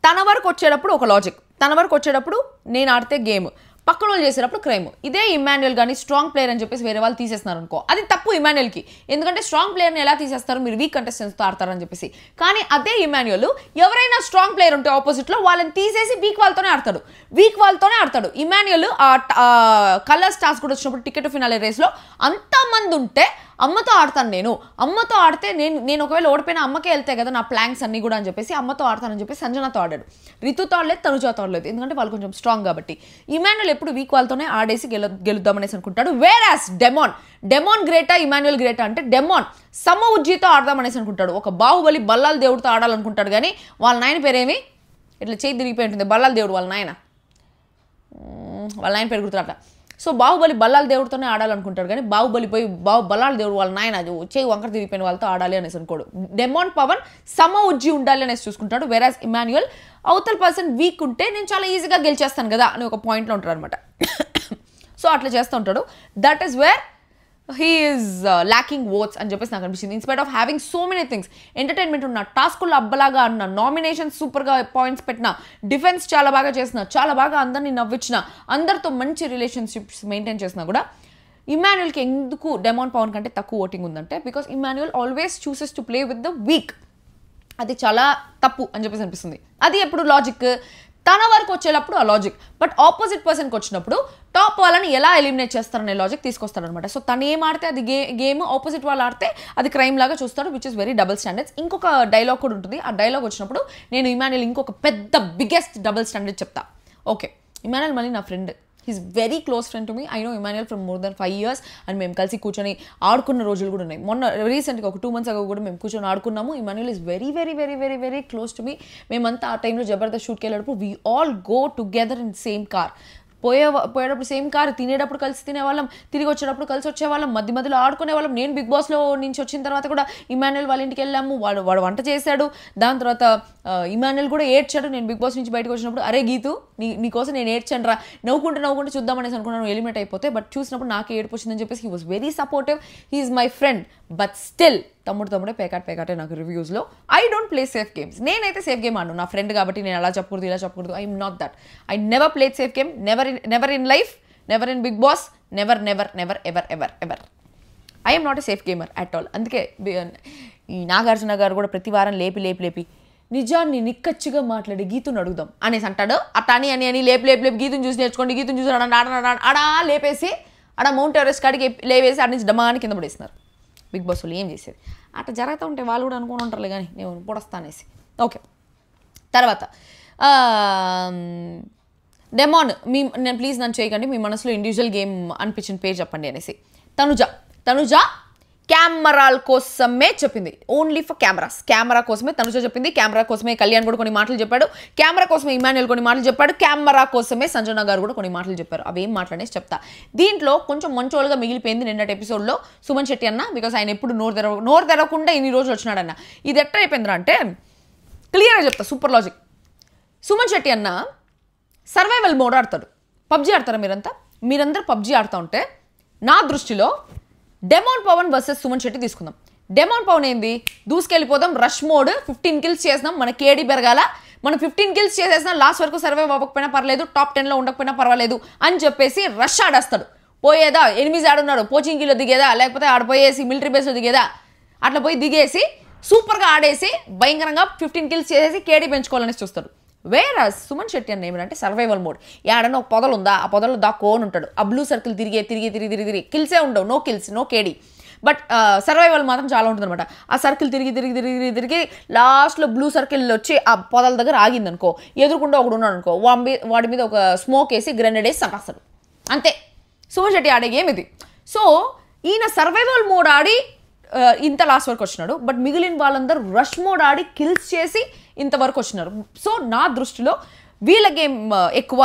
తన వరకు వచ్చేటప్పుడు ఒక లాజిక్, తన వరకు వచ్చేటప్పుడు నేను ఆడితే గేమ్, పక్కన వాళ్ళు చేసేటప్పుడు క్రైమ్. ఇదే ఇమాన్యుయల్ కానీ స్ట్రాంగ్ ప్లేయర్ అని చెప్పేసి వేరే వాళ్ళు తీసేస్తున్నారు అనుకో, అది తప్పు ఇమాన్యుయల్కి. ఎందుకంటే స్ట్రాంగ్ ప్లేయర్ని ఎలా తీసేస్తారు, మీరు వీక్ కంటెస్టెంట్స్తో ఆడతారని చెప్పేసి. కానీ అదే ఇమాన్యుయల్ ఎవరైనా స్ట్రాంగ్ ప్లేయర్ ఉంటే ఆపోజిట్లో వాళ్ళని తీసేసి వీక్ వాళ్ళతోనే ఆడతాడు. ఇమాన్యుయల్ కలర్స్ టాస్క్ కూడా వచ్చినప్పుడు టికెట్ ఫినాలే రేస్లో అంతమంది ఉంటే అమ్మతో ఆడతాను, అమ్మతో ఆడితే నేను ఒకవేళ ఓడిపోయినా అమ్మకే వెళ్తాయి కదా నా ప్లాన్స్ అన్నీ కూడా అని చెప్పేసి అమ్మతో ఆడతానని చెప్పేసి సంజనతో ఆడాడు. రితుతో ఆడలేదు, తనుజతో ఆడలేదు, ఎందుకంటే వాళ్ళు కొంచెం స్ట్రాంగ్ కాబట్టి. ఇమాన్యుయల్ ఎప్పుడు వీక్ వాళ్ళతోనే ఆడేసి గెలుద్దామనేసి అనుకుంటాడు. వేరాస్ డెమాన్ గ్రేటా ఇమాన్యుయల్ గ్రేటా అంటే డెమాన్ సమ ఉజ్జీతో ఆడదామనేసి అనుకుంటాడు. ఒక బాహుబలి బల్లాల దేవుడితో ఆడాలనుకుంటాడు. కానీ వాళ్ళ నాయన పేరేమి ఇట్లా చేయి తిరిగిపోయి ఉంటుంది, బల్లాల దేవుడు వాళ్ళ నాయన పేరు గుర్తురాట. సో బాహుబలి బల్లాల దేవుడితోనే ఆడాలనుకుంటాడు. కానీ బాహుబలి పోయి బల్లాల దేవుడు వాళ్ళ నాయన చేయి వంకర తిరిగిపోయిన వాళ్ళతో ఆడాలి అనేసి అనుకోడు. డెమాన్ పవన్ సమ ఉజ్జి ఉండాలి అనేసి చూసుకుంటాడు. వెరాజ్ ఇమాన్యుయల్ అవతల పర్సన్ వీక్ ఉంటే నేను చాలా ఈజీగా గెలిచేస్తాను కదా అని ఒక పాయింట్లో ఉంటాడు అనమాట. సో అట్లా చేస్తూ ఉంటాడు. That is where he is lacking votes అని చెప్పేసి నాకు అనిపించింది. In spite of having so many things, entertainment ఉన్న, టాస్కుల్లో అబ్బలాగా ఆడిన, నామినేషన్ సూపర్గా పాయింట్స్ పెట్టిన, డిఫెన్స్ చాలా బాగా చేసిన, చాలా బాగా అందరినీ నవ్వించిన, అందరితో మంచి రిలేషన్షిప్స్ మెయింటైన్ చేసినా కూడా ఇమాన్యుయల్కి ఎందుకు డెమాన్ పవన్ కంటే తక్కువ ఓటింగ్ ఉందంటే because Emmanuel always chooses to play with the week. అది చాలా తప్పు అని చెప్పేసి అనిపిస్తుంది. అది ఎప్పుడు లాజిక్ తన వరకు వచ్చేటప్పుడు ఆ లాజిక్, బట్ ఆపోజిట్ పర్సన్కి వచ్చినప్పుడు టాప్ వాళ్ళని ఎలా ఎలిమినేట్ చేస్తారనే లాజిక్ తీసుకొస్తారనమాట. సో తను ఏం ఆడితే అది గేమ్, ఆపోజిట్ వాళ్ళు ఆడితే అది క్రైమ్ లాగా చూస్తాడు, which is very double standards. ఇంకొక డైలాగ్ కూడా ఉంటుంది. ఆ డైలాగ్ వచ్చినప్పుడు నేను ఇమాన్యుయల్ ఇంకొక పెద్ద బిగ్గెస్ట్ డబుల్ స్టాండర్డ్ చెప్తా. ఓకే, ఇమాన్యుయల్ మళ్ళీ నా friend, he's very close friend to me. I know Emmanuel from more than 5 years and మేము కలిసి కూర్చొని ఆడుకున్న రోజులు కూడా ఉన్నాయి. మొన్న రీసెంట్గా ఒక 2 months ago కూడా మేము కూర్చొని ఆడుకున్నాము. Emmanuel is very very very very very close to me. మేమంతా ఆ టైంలో జబర్దస్త్ షూట్కి వెళ్ళేటప్పుడు we all go together in same car. పోయేటప్పుడు సేమ్ కారు, తినేటప్పుడు కలిసి తినేవాళ్ళం, తిరిగి వచ్చేటప్పుడు కలిసి వచ్చేవాళ్ళం, మధ్యలో ఆడుకునేవాళ్ళం. నేను బిగ్ బాస్లో నుంచి వచ్చిన తర్వాత కూడా ఇమాన్యుయల్ వాళ్ళ ఇంటికి వెళ్ళాము, వాడు వంట చేశాడు. దాని తర్వాత ఇమాన్యుయల్ కూడా ఏడ్చాడు. నేను బిగ్ బాస్ నుంచి బయటకు వచ్చినప్పుడు, అరే గీతు నీకోసం నేను ఏడ్చాను రా, నవ్వుకుంటూ చూద్దామనేసి అనుకున్నాను ఎలిమినేట్ అయిపోతే. బట్ చూసినప్పుడు నాకు ఏడుపు వచ్చిందని చెప్పేసి he was very supportive. He is my friend. But still తమ్ముడే పేకాటే నాకు రివ్యూస్లో. I don't play safe games. నేనైతే సేఫ్ గేమ్ ఆడను, నా ఫ్రెండ్ కాబట్టి నేను అలా చెప్పకూడదు ఇలా చెప్పకూడదు. I'm not that. I never played safe game, never in life, never in Bigg Boss, never ever. I'm not a safe gamer at all. అందుకే ఈ నాగార్జున గారు కూడా ప్రతి వారం లేపి నిజాన్ని నిక్కచ్చిగా మాట్లాడి గీతుని అడుగుదాం అనేసి అంటాడు. అట్లా అని లేపి గీతుని చూసి నేర్చుకోండి, గీతుని చూసి ఆడా లేపేసి ఆడ మౌంట్ ఎవరెస్ట్ కాడికి లేవేసి ఆడ నుంచి డమాని కింద పడేస్తున్నారు. బిగ్ బాస్ వాళ్ళు ఏం చేసేది అట్లా జరుగుతూ ఉంటే వాళ్ళు కూడా అనుకుని ఉంటారులే కానీ నేను పొడస్తానేసి. ఓకే, తర్వాత డెమాన్ నేను ప్లీజ్ నన్ను చేయకండి, మీ మనసులో ఇండివిజువల్ గేమ్ అనిపించిన పేరు చెప్పండి అనేసి. తనుజ కెమెరాల కోసమే చెప్పింది, ఓన్లీ ఫర్ కెమెరా కోసమే తనుజ చెప్పింది. కెమెరా కోసమే కళ్యాణ్ కూడా కొన్ని మాటలు చెప్పాడు, కెమెరా కోసమే ఇమాన్యుయల్ కొన్ని మాటలు చెప్పాడు, కెమెరా కోసమే సంజన గారు కూడా కొన్ని మాటలు చెప్పారు. అవేం మాట్లాడేసి చెప్తా. దీంట్లో కొంచెం మంచోళ్ళుగా మిగిలిపోయింది నిన్నటి ఎపిసోడ్లో సుమన్ శెట్టి అన్న. బికాస్ ఆయన ఎప్పుడు నోరు తెరవకుండా ఇన్ని రోజులు వచ్చినాడన్న. ఇది ఎట్లా అయిపోయిందిరా అంటే క్లియర్గా చెప్తా, సూపర్ లాజిక్. సుమన్ శెట్టి అన్న సర్వైవల్ మోడ్ ఆడతాడు. పబ్జీ ఆడతారా మీరందరూ పబ్జీ ఆడుతూ ఉంటే నా దృష్టిలో డెమాన్ పవన్ వర్సెస్ సుమన్ శెట్టి తీసుకుందాం. డెమాన్ పవన్ ఏంది, దూసుకెళ్ళిపోదాం, రష్ మోడ్, 15 kills చేసినాం, మన కేడీ పెరగాల, మనం 15 kills చేసేసినా లాస్ట్ వరకు సర్వైవ్ అవ్వకపోయినా పర్లేదు, టాప్ 10లో ఉండకపోయినా పర్వాలేదు అని చెప్పేసి రష్ ఆడేస్తాడు. పోయేదా ఎనిమిది ఆడున్నాడు, పోచింగిలో దిగేదా, లేకపోతే ఆడిపోయేసి మిలిటరీ బేస్లో దిగేదా, అట్లా పోయి దిగేసి సూపర్గా ఆడేసి భయంకరంగా 15 kills చేసేసి కేడీ పెంచుకోవాలని చూస్తాడు. వేరే సుమన్ శెట్టి అన్న ఏమిటంటే సర్వైవల్ మోడ్. ఏడన్నా ఒక పొదలు ఉందా, ఆ పొదలో దాక్కోని ఉంటాడు, ఆ బ్లూ సర్కిల్ తిరిగి కిల్సే ఉండవు, no kills no K D. But survival మాత్రం చాలా ఉంటుంది అనమాట. ఆ సర్కిల్ తిరిగి లాస్ట్లో బ్లూ సర్కిల్ వచ్చి ఆ పొదల దగ్గర ఆగిందనుకో, ఎదురుకుండా ఒకడు ఉన్నాడు అనుకో, వాడి మీద ఒక స్మోక్ వేసి గ్రెనేడ్ వేసి చంపేస్తాడు. అంతే సుమన్ శెట్టి ఆడే గేమ్ ఇది. సో ఈయన సర్వైవల్ మోడ్ ఆడి ఇంత లాస్ట్ వరకు వచ్చినాడు. బట్ మిగిలిన వాళ్ళందరూ రష్ మోడ్ ఆడి కిల్స్ చేసి ఇంతవరకు వచ్చినారు. సో నా దృష్టిలో వీళ్ళ గేమ్ ఎక్కువ,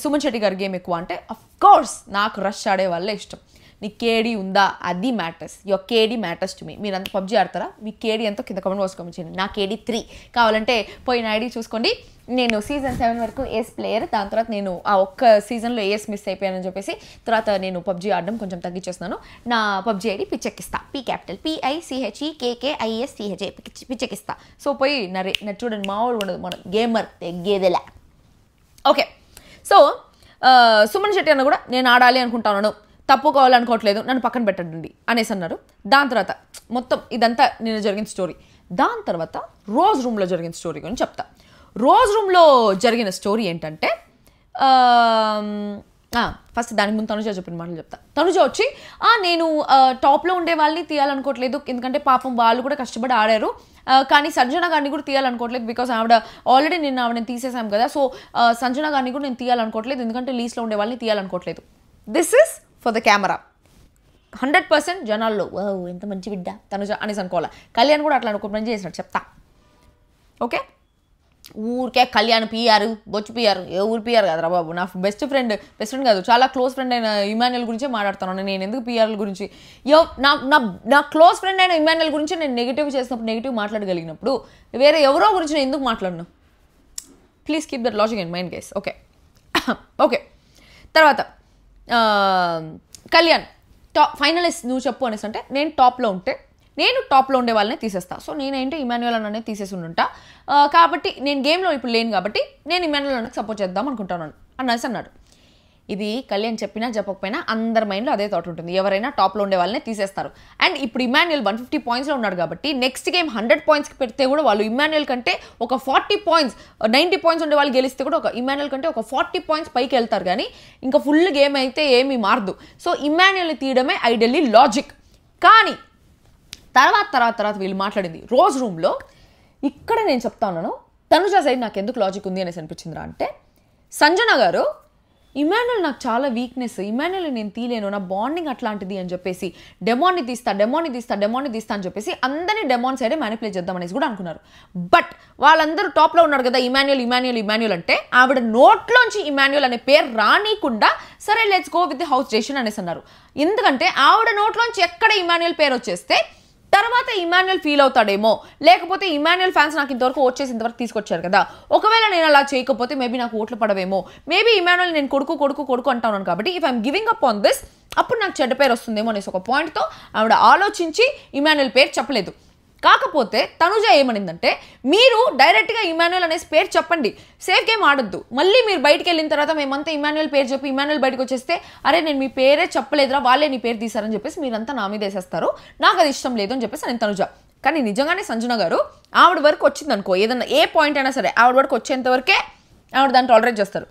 సుమన్ శెట్టి గారి గేమ్ ఎక్కువ. అంటే అఫ్ కోర్స్ నాకు రష్ ఆడే వాళ్ళే ఇష్టం. నీ కేడీ ఉందా, అది matters. Your కేడీ matters to me. మీరు అంత పబ్జీ ఆడతారా, మీ కేడీ ఎంతో కింద కమెంట్ బాక్స్ కామెంట్ చేయండి. నా కేడీ 3 కావాలంటే పోయిన ఐడి చూసుకోండి. నేను సీజన్ 7 వరకు ఏస్ ప్లేయర్, దాని తర్వాత నేను ఆ ఒక్క సీజన్లో ఏస్ మిస్ అయిపోయానని చెప్పేసి తర్వాత నేను పబ్జీ ఆడడం కొంచెం తగ్గించేస్తున్నాను. నా పబ్జీ ఐడి పిచ్చెక్కిస్తా, PICKKISCHA పిచ్చెక్కిస్తా. సో పోయి చూడండి, మామూలు ఉండదు, మన గేమర్ తెగ్గేదేలా. ఓకే, సో సుమన్ శెట్టి అన్న కూడా నేను ఆడాలి అనుకుంటాను, తప్పుకోవాలనుకోవట్లేదు, నన్ను పక్కన పెట్టండి అనేసి అన్నారు. దాని తర్వాత మొత్తం ఇదంతా నేను జరిగిన స్టోరీ. దాని తర్వాత రోజ్ రూమ్లో జరిగిన స్టోరీ గురించి చెప్తా. రోజ్ రూమ్లో జరిగిన స్టోరీ ఏంటంటే ఫస్ట్ దానికి ముందు తనుజ చెప్పిన మాటలు చెప్తా. తనుజ వచ్చి నేను టాప్లో ఉండే వాళ్ళని తీయాలనుకోవట్లేదు, ఎందుకంటే పాపం వాళ్ళు కూడా కష్టపడి ఆడారు, కానీ సంజన గారిని కూడా తీయాలనుకోవట్లేదు, బికాస్ ఆవిడ ఆల్రెడీ ఆవిడని తీసేసాం కదా. సో సంజన గారిని కూడా నేను తీయాలనుకోవట్లేదు, ఎందుకంటే లీస్ట్లో ఉండే వాళ్ళని తీయాలనుకోవట్లేదు. This is for the camera. 100% జనాల్లో ఎంత మంచి బిడ్డ తనుజ అనేసి అనుకోవాలి. కళ్యాణ్ కూడా అట్లా అనుకో పని చేసినట్టు చెప్తా. ఓకే, ఊరికే కళ్యాణ్ పిఆర్ బొచ్చు పిఆర్, ఏ ఊరు పిఆర్ కదరా బాబు. నా బెస్ట్ ఫ్రెండ్ కాదు, చాలా క్లోజ్ ఫ్రెండ్ అయిన ఇమాన్యుయల్ గురించే మాట్లాడుతున్నాను నేను. ఎందుకు పిఆర్ల గురించి, నా క్లోజ్ ఫ్రెండ్ అయిన ఇమాన్యుయల్ గురించి నేను నెగిటివ్ చేసినప్పుడు, నెగిటివ్ మాట్లాడగలిగినప్పుడు వేరే ఎవరో గురించి నేను ఎందుకు మాట్లాడను? Please keep that logic in mind guys. Okay, తర్వాత కళ్యాణ్ ఫైనలిస్ట్ నువ్వు చెప్పు అనేసి అంటే, నేను టాప్లో ఉండే వాళ్ళనే తీసేస్తా. సో నేనేంటి ఇమాన్యుయల్ అన్ననే తీసేసి ఉంటా, కాబట్టి నేను గేమ్లో ఇప్పుడు లేను కాబట్టి నేను ఇమాన్యుయల్ అన్నకి సపోర్ట్ చేద్దాం అనుకుంటాను అనేసి అన్నాడు. ఇది కళ్యాణ్ చెప్పినా చెప్పకపోయినా అందరి మైండ్లో అదే థాట్ ఉంటుంది, ఎవరైనా టాప్లో ఉండే వాళ్ళనే తీసేస్తారు. అండ్ ఇప్పుడు ఇమాన్యుయల్ 150 pointsలో ఉన్నాడు కాబట్టి నెక్స్ట్ గేమ్ 100 pointsకి పెడితే కూడా వాళ్ళు ఇమాన్యుయల్ కంటే ఒక 40 points 90 points ఉండే వాళ్ళు గెలిస్తే కూడా ఒక ఇమాన్యుయల్ కంటే ఒక 40 points పైకి వెళ్తారు, కానీ ఇంకా ఫుల్ గేమ్ అయితే ఏమీ మారదు. సో ఇమాన్యుయల్ని తీయడమే ఐడియల్లీ లాజిక్. కానీ తర్వాత వీళ్ళు మాట్లాడింది రోజ్ రూమ్లో. ఇక్కడ నేను చెప్తా ఉన్నాను, తనుజ సైడ్ నాకు ఎందుకు లాజిక్ ఉంది అనేసి అనిపించిందిరా అంటే, సంజన గారు ఇమాన్యుల్ నాకు చాలా వీక్నెస్, ఇమాన్యుల్ నేను తీలేను, నా బాండింగ్ అట్లాంటిది అని చెప్పేసి డెమాన్ని తీస్తా అని చెప్పేసి అందరినీ డెమాన్ సైడే మ్యానిపులేట్ చేద్దాం అనేసి కూడా అనుకున్నారు. బట్ వాళ్ళందరూ టాప్లో ఉన్నారు కదా, ఇమాన్యుల్ అంటే ఆవిడ నోట్లోంచి ఇమాన్యుల్ అనే పేరు రానికుండా సరే let's go with the house decision అనేసి అన్నారు. ఎందుకంటే ఆవిడ నోట్లోంచి ఎక్కడ ఇమాన్యుల్ పేరు వచ్చేస్తే తర్వాత ఇమాన్యుల్ ఫీల్ అవుతాడేమో, లేకపోతే ఇమాన్యుల్ ఫ్యాన్స్ నాకు ఇంతవరకు ఓట్ చేసి ఇంతవరకు తీసుకొచ్చారు కదా, ఒకవేళ నేను అలా చేయకపోతే మేబీ నాకు ఓట్లు పడవేమో, మేబీ ఇమాన్యుల్ నేను కొడుకు అంటాను కాబట్టి if I'm giving up on this అప్పుడు నాకు చెడ్డ పేరు వస్తుందేమో అనేసి ఒక పాయింట్తో ఆవిడ ఆలోచించి ఇమాన్యుల్ పేరు చెప్పలేదు. కాకపోతే తనుజ ఏమనిందంటే మీరు డైరెక్ట్గా ఇమాన్యుల్ అనేసి పేరు చెప్పండి, సేఫ్ గేమ్ ఆడొద్దు, మళ్ళీ మీరు బయటికి వెళ్ళిన తర్వాత మేమంతా ఇమాన్యుల్ పేరు చెప్పి ఇమాన్యుల్ బయటకు వచ్చేస్తే అరే నేను మీ పేరే చెప్పలేదురా వాళ్ళే నీ పేరు తీశారని చెప్పేసి మీరంతా నా మీద వేసేస్తారు, నాకు అది ఇష్టం లేదు అని చెప్పేసి నేను తనుజ. కానీ నిజంగానే సంజన గారు ఆవిడ వరకు వచ్చింది అనుకో, ఏదన్నా ఏ పాయింట్ అయినా సరే ఆవిడ వరకు వచ్చేంత వరకే ఆవిడ దాన్ని టాలరేట్ చేస్తారు.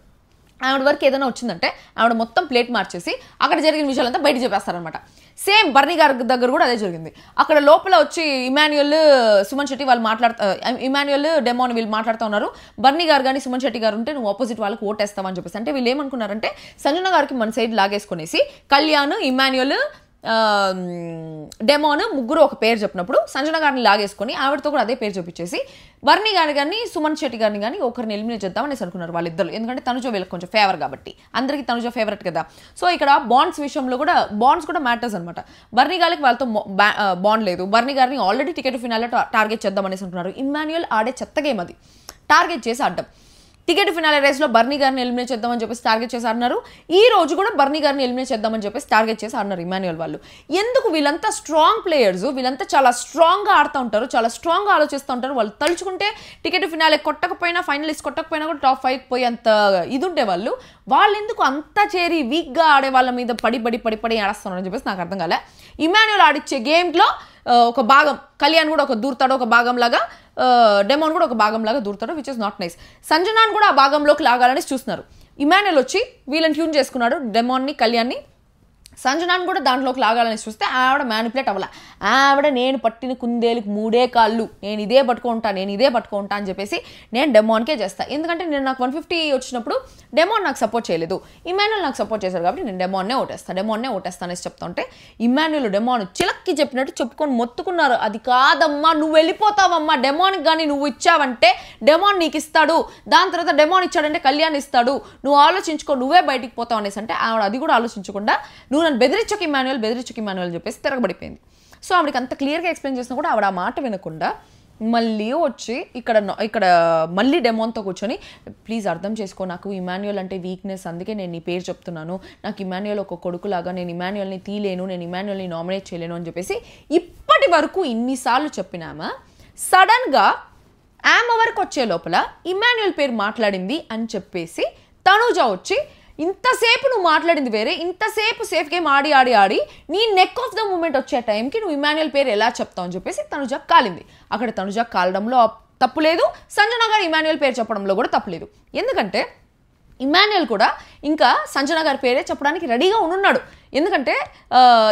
ఆవిడ వరకు ఏదైనా వచ్చిందంటే ఆవిడ మొత్తం ప్లేట్ మార్చేసి అక్కడ జరిగిన విషయాలంతా బయట చెప్పేస్తారనమాట. సేమ్ బర్నీ గారి దగ్గర కూడా అదే జరిగింది. అక్కడ లోపల వచ్చి ఇమాన్యుల్ సుమన్ శెట్టి వాళ్ళు ఇమాన్యుల్ డెమోన్ వీళ్ళు మాట్లాడుతూ ఉన్నారు. బర్నీ గారు కానీ సుమన్ శెట్టి గారు ఉంటే నువ్వు ఆపోజిట్ వాళ్ళకి ఓటేస్తావని చెప్పేసి అంటే వీళ్ళు ఏమనుకున్నారంటే సంజన గారికి మన సైడ్ లాగేసుకునేసి కళ్యాణ్ ఇమాన్యుల్ డెమోన్ ముగ్గురు ఒక పేరు చెప్పినప్పుడు సంజన గారిని లాగేసుకొని ఆవిడతో కూడా అదే పేరు చూపించేసి బర్నీ గారిని కానీ సుమన్ శెట్టి గారిని కానీ ఒకరిని ఎలిమినేట్ చేద్దాం అనేసి అనుకున్నారు వాళ్ళిద్దరు. ఎందుకంటే తనుజ వీళ్ళకి కొంచెం ఫేవర్ కాబట్టి, అందరికీ తనుజ ఫేవరెట్ కదా. సో ఇక్కడ బాండ్స్ విషయంలో కూడా బాండ్స్ కూడా మ్యాటర్స్ అనమాట. బర్నీ గారికి వాళ్ళతో బాండ్ లేదు, బర్నీ గారిని ఆల్రెడీ టికెట్ ఫినాల్లో టార్గెట్ చేద్దాం అనేసి అనుకున్నారు. ఇమాన్యుల్ ఆడే చెత్త గేమ్ అది, టార్గెట్ చేసి ఆడడం. టికెట్ ఫినాలే రేస్లో బర్నీ గారిని ఎలిమినేట్ చేద్దామని చెప్పేసి టార్గెట్ చేసి ఆడినారు. ఈ రోజు కూడా బర్నీ గారిని ఎలిమినేట్ చేద్దామని చెప్పేసి టార్గెట్ చేసి ఆడినారు ఇమాన్యుల్ వాళ్ళు. ఎందుకు వీళ్ళంతా స్ట్రాంగ్ ప్లేయర్స్, వీళ్ళంతా చాలా స్ట్రాంగ్గా ఆడుతూ ఉంటారు, చాలా స్ట్రాంగ్గా ఆలోచిస్తూ ఉంటారు. వాళ్ళు తలుచుకుంటే టికెట్ ఫినాలే కొట్టకపోయినా, ఫైనలిస్ట్ కొట్టకపోయినా కూడా టాప్ 5 పోయి అంత ఇది ఉంటే వాళ్ళు ఎందుకు అంతా చేరి వీక్గా ఆడే వాళ్ళ మీద పడి ఆడస్తున్నారని చెప్పేసి నాకు అర్థం కాలే. ఇమాన్యుల్ ఆడిచ్చే గేమ్లో ఒక భాగం కళ్యాణ్ కూడా ఒక దూరుతాడు, ఒక భాగం లాగా డెమోన్ కూడా ఒక భాగం లాగా దూరుతాడు, విచ్ ఇస్ నాట్ నైస్. సంజనాన్ కూడా ఆ భాగంలోకి లాగాలని చూస్తున్నారు. ఇమాన్యుల్ వచ్చి వీళ్ళని ట్యూన్ చేసుకున్నాడు, డెమోన్ని కళ్యాణ్ని. సంజనాన్ కూడా దాంట్లోకి లాగాలని చూస్తే ఆవిడ మ్యానిపులేట్ అవ్వాల. ఆవిడ నేను పట్టిన కుందేలుకి 3 కాళ్ళు, నేను ఇదే పట్టుకుంటా అని చెప్పేసి నేను డెమోన్కే చేస్తాను. ఎందుకంటే నేను నాకు 150 వచ్చినప్పుడు డెమోన్ నాకు సపోర్ట్ చేయలేదు, ఇమాన్యుల్ నాకు సపోర్ట్ చేశారు కాబట్టి నేను డెమోన్నే ఓటేస్తాను అనేసి చెప్తా ఉంటే ఇమాన్యుల్ డెమోన్ చిలక్కి చెప్పినట్టు చెప్పుకొని మొత్తుకున్నారు. అది కాదమ్మా, నువ్వు వెళ్ళిపోతావమ్మా, డెమోన్కి కానీ నువ్వు ఇచ్చావంటే డెమోన్ నీకు ఇస్తాడు, దాని తర్వాత డెమోన్ ఇచ్చాడంటే కళ్యాణ్ ఇస్తాడు, నువ్వు ఆలోచించుకో, నువ్వే బయటికి పోతావు అనేసి అంటే ఆవిడ అది కూడా ఆలోచించకుండా నువ్వు నన్ను బెదిరించకు ఇమాన్యుల్ చెప్పేసి తిరగబడిపోయింది. సో ఆవిడకి అంత క్లియర్గా ఎక్స్ప్లెయిన్ చేసినా కూడా ఆవిడ ఆ మాట వినకుండా మళ్ళీ వచ్చి ఇక్కడ మళ్ళీ డెమోన్తో కూర్చొని ప్లీజ్ అర్థం చేసుకో, నాకు ఇమాన్యుల్ అంటే వీక్నెస్, అందుకే నేను నీ పేరు చెప్తున్నాను, నాకు ఇమాన్యుల్ ఒక కొడుకులాగా, నేను ఇమాన్యుల్ని తీలేను, నేను ఇమాన్యుల్ని నామినేట్ చేయలేను అని చెప్పేసి ఇప్పటి వరకు ఇన్నిసార్లు చెప్పినామా సడన్గా ఆమె వరకు వచ్చే లోపల ఇమాన్యుల్ పేరు మాట్లాడింది అని చెప్పేసి తనుజ వచ్చి ఇంతసేపు నువ్వు మాట్లాడింది వేరే, ఇంతసేపు సేఫ్ గేమ్ ఆడి నీ నెక్ ఆఫ్ ద మూమెంట్ వచ్చే టైంకి నువ్వు ఇమాన్యుల్ పేరు ఎలా చెప్తావు అని చెప్పేసి తనుజ కాలింది. అక్కడ తనుజ కాలడంలో తప్పు లేదు, సంజన గారు ఇమాన్యుల్ పేరు చెప్పడంలో కూడా తప్పు లేదు. ఎందుకంటే ఇమాన్యుల్ కూడా ఇంకా సంజన గారి పేరే చెప్పడానికి రెడీగా ఉన్నాడు. ఎందుకంటే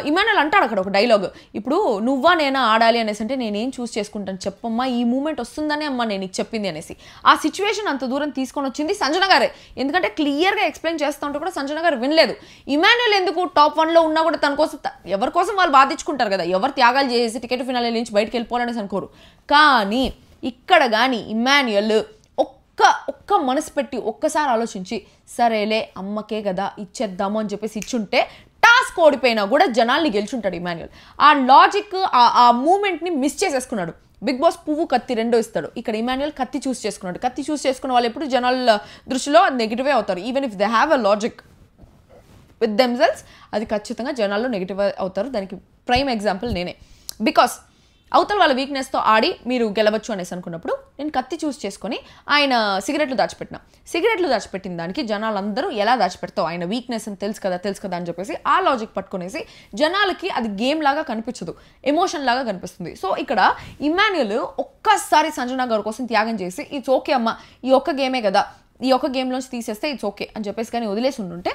ఇమాన్యుల్ అంటాడు అక్కడ ఒక డైలాగ్, ఇప్పుడు నువ్వా నేనా ఆడాలి అనేసి అంటే నేనేం చూస్ చేసుకుంటాను చెప్పమ్మా, ఈ మూమెంట్ వస్తుందని అమ్మ నేను నీకు చెప్పింది అనేసి ఆ సిచ్యువేషన్ అంత దూరం తీసుకొని వచ్చింది సంజన గారే. ఎందుకంటే క్లియర్గా ఎక్స్ప్లెయిన్ చేస్తూ ఉంటే కూడా సంజన గారు వినలేదు. ఇమాన్యుల్ ఎందుకు టాప్ 1లో ఉన్నా కూడా తన కోసం ఎవరి కోసం వాళ్ళు బాధించుకుంటారు కదా, ఎవరు త్యాగాలు చేసి టికెట్ ఫినాలే నుంచి బయటకు వెళ్ళిపోవాలనేసి అనుకోరు. కానీ ఇక్కడ కానీ ఇమాన్యుల్ ఒక్క మనసు పెట్టి ఒక్కసారి ఆలోచించి సరేలే అమ్మకే కదా ఇచ్చేద్దాము అని చెప్పేసి ఇచ్చుంటే టాస్క్ ఓడిపోయినా కూడా జనాల్ని గెలిచుంటాడు ఇమాన్యుల్. ఆ లాజిక్ ఆ మూమెంట్ని మిస్ చేసేసుకున్నాడు. బిగ్ బాస్ పువ్వు కత్తి రెండో ఇస్తాడు, ఇక్కడ ఇమాన్యుల్ కత్తి చూస్ చేసుకున్నాడు. కత్తి చూస్ చేసుకున్న వాళ్ళు ఎప్పుడు జనాల దృష్టిలో నెగిటివే అవుతారు. Even if they have a logic with themselves అది ఖచ్చితంగా జనాల్లో నెగిటివ్ అవుతారు. దానికి ప్రైమ్ ఎగ్జాంపుల్ నేనే. బికాస్ అవతల వాళ్ళ వీక్నెస్తో ఆడి మీరు గెలవచ్చు అనేసి అనుకున్నప్పుడు నేను కత్తి చూస్ చేసుకొని ఆయన సిగరెట్లు దాచిపెట్టిన దానికి జనాలందరూ ఎలా దాచిపెడతావు, ఆయన వీక్నెస్ అని తెలుసు కదా అని చెప్పేసి ఆ లాజిక్ పట్టుకునేసి జనాలకి అది గేమ్ లాగా కనిపించదు, ఎమోషన్ లాగా కనిపిస్తుంది. సో ఇక్కడ ఇమాన్యుల్ ఒక్కసారి సంజన గారి కోసం త్యాగం చేసి ఇట్స్ ఓకే అమ్మ, ఈ ఒక్క గేమే కదా, ఈ ఒక్క గేమ్లోంచి తీసేస్తే ఇట్స్ ఓకే అని చెప్పేసి కానీ వదిలేసి ఉండుంటే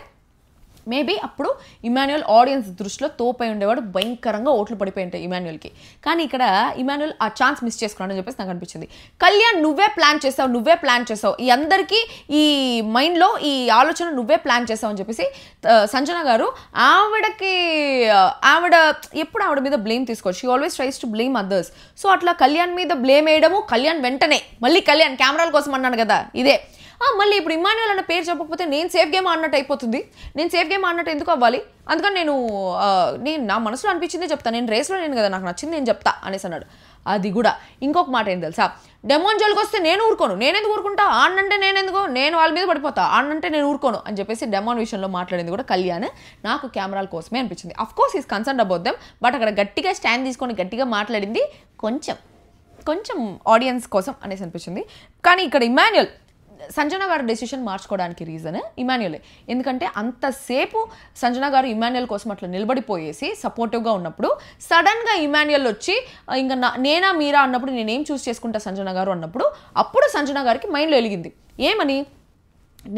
మేబీ అప్పుడు ఇమాన్యుయల్ ఆడియన్స్ దృష్టిలో తోపై ఉండేవాడు, భయంకరంగా ఓట్లు పడిపోయి ఉంటాయి ఇమాన్యుయల్కి. కానీ ఇక్కడ ఇమాన్యుయల్ ఆ ఛాన్స్ మిస్ చేసుకున్నాడని చెప్పేసి నాకు అనిపించింది. కళ్యాణ్ నువ్వే ప్లాన్ చేసావు, ఈ అందరికీ ఈ మైండ్లో ఈ ఆలోచన నువ్వే ప్లాన్ చేసావు అని చెప్పేసి సంజన గారు ఆవిడ ఎప్పుడు ఆవిడ మీద బ్లేమ్ తీసుకోవచ్చు. She always tries to blame others. So అట్లా కళ్యాణ్ మీద బ్లేమ్ వేయడము, కళ్యాణ్ వెంటనే మళ్ళీ కళ్యాణ్ కెమెరాల కోసం అన్నాను కదా ఇదే, మళ్ళీ ఇప్పుడు ఇమాన్యుయల్ అన్న పేరు చెప్పకపోతే నేను సేఫ్ గేమ్ ఆడినట్టు అయిపోతుంది, నేను సేఫ్ గేమ్ ఆడినట్టు ఎందుకు అవ్వాలి, అందుకని నేను నా మనసులో అనిపించిందే చెప్తాను, నేను రేస్లో నేను కదా, నాకు నచ్చింది నేను చెప్తా అనేసి అన్నాడు. అది కూడా ఇంకొక మాట ఏం తెలుసా, డెమోన్ జోలికి వస్తే నేను ఊరుకోను, నేనెందుకు ఊరుకుంటా, ఆడనంటే నేను వాళ్ళ మీద పడిపోతా, ఆడనంటే నేను ఊరుకోను అని చెప్పేసి డెమోన్ విషయంలో మాట్లాడింది కూడా కళ్యాణ్ నాకు కెమెరాల కోసమే అనిపించింది. Of course is concern about them, but అక్కడ గట్టిగా స్టాండ్ తీసుకొని గట్టిగా మాట్లాడింది కొంచెం ఆడియన్స్ కోసం అనేసి అనిపించింది. కానీ ఇక్కడ ఇమాన్యుయల్ సంజన గారు డెసిషన్ మార్చుకోవడానికి రీజన్ ఇమాన్యుయలే. ఎందుకంటే అంతసేపు సంజన గారు ఇమాన్యుయల్ కోసం అట్లా నిలబడిపోయేసి సపోర్టివ్గా ఉన్నప్పుడు సడన్గా ఇమాన్యుయల్ వచ్చి ఇంకా నేనా మీరా అన్నప్పుడు నేనేం చూస్ చేసుకుంటా సంజన గారు అన్నప్పుడు అప్పుడు సంజన గారికి మైండ్లో వెలిగింది ఏమని,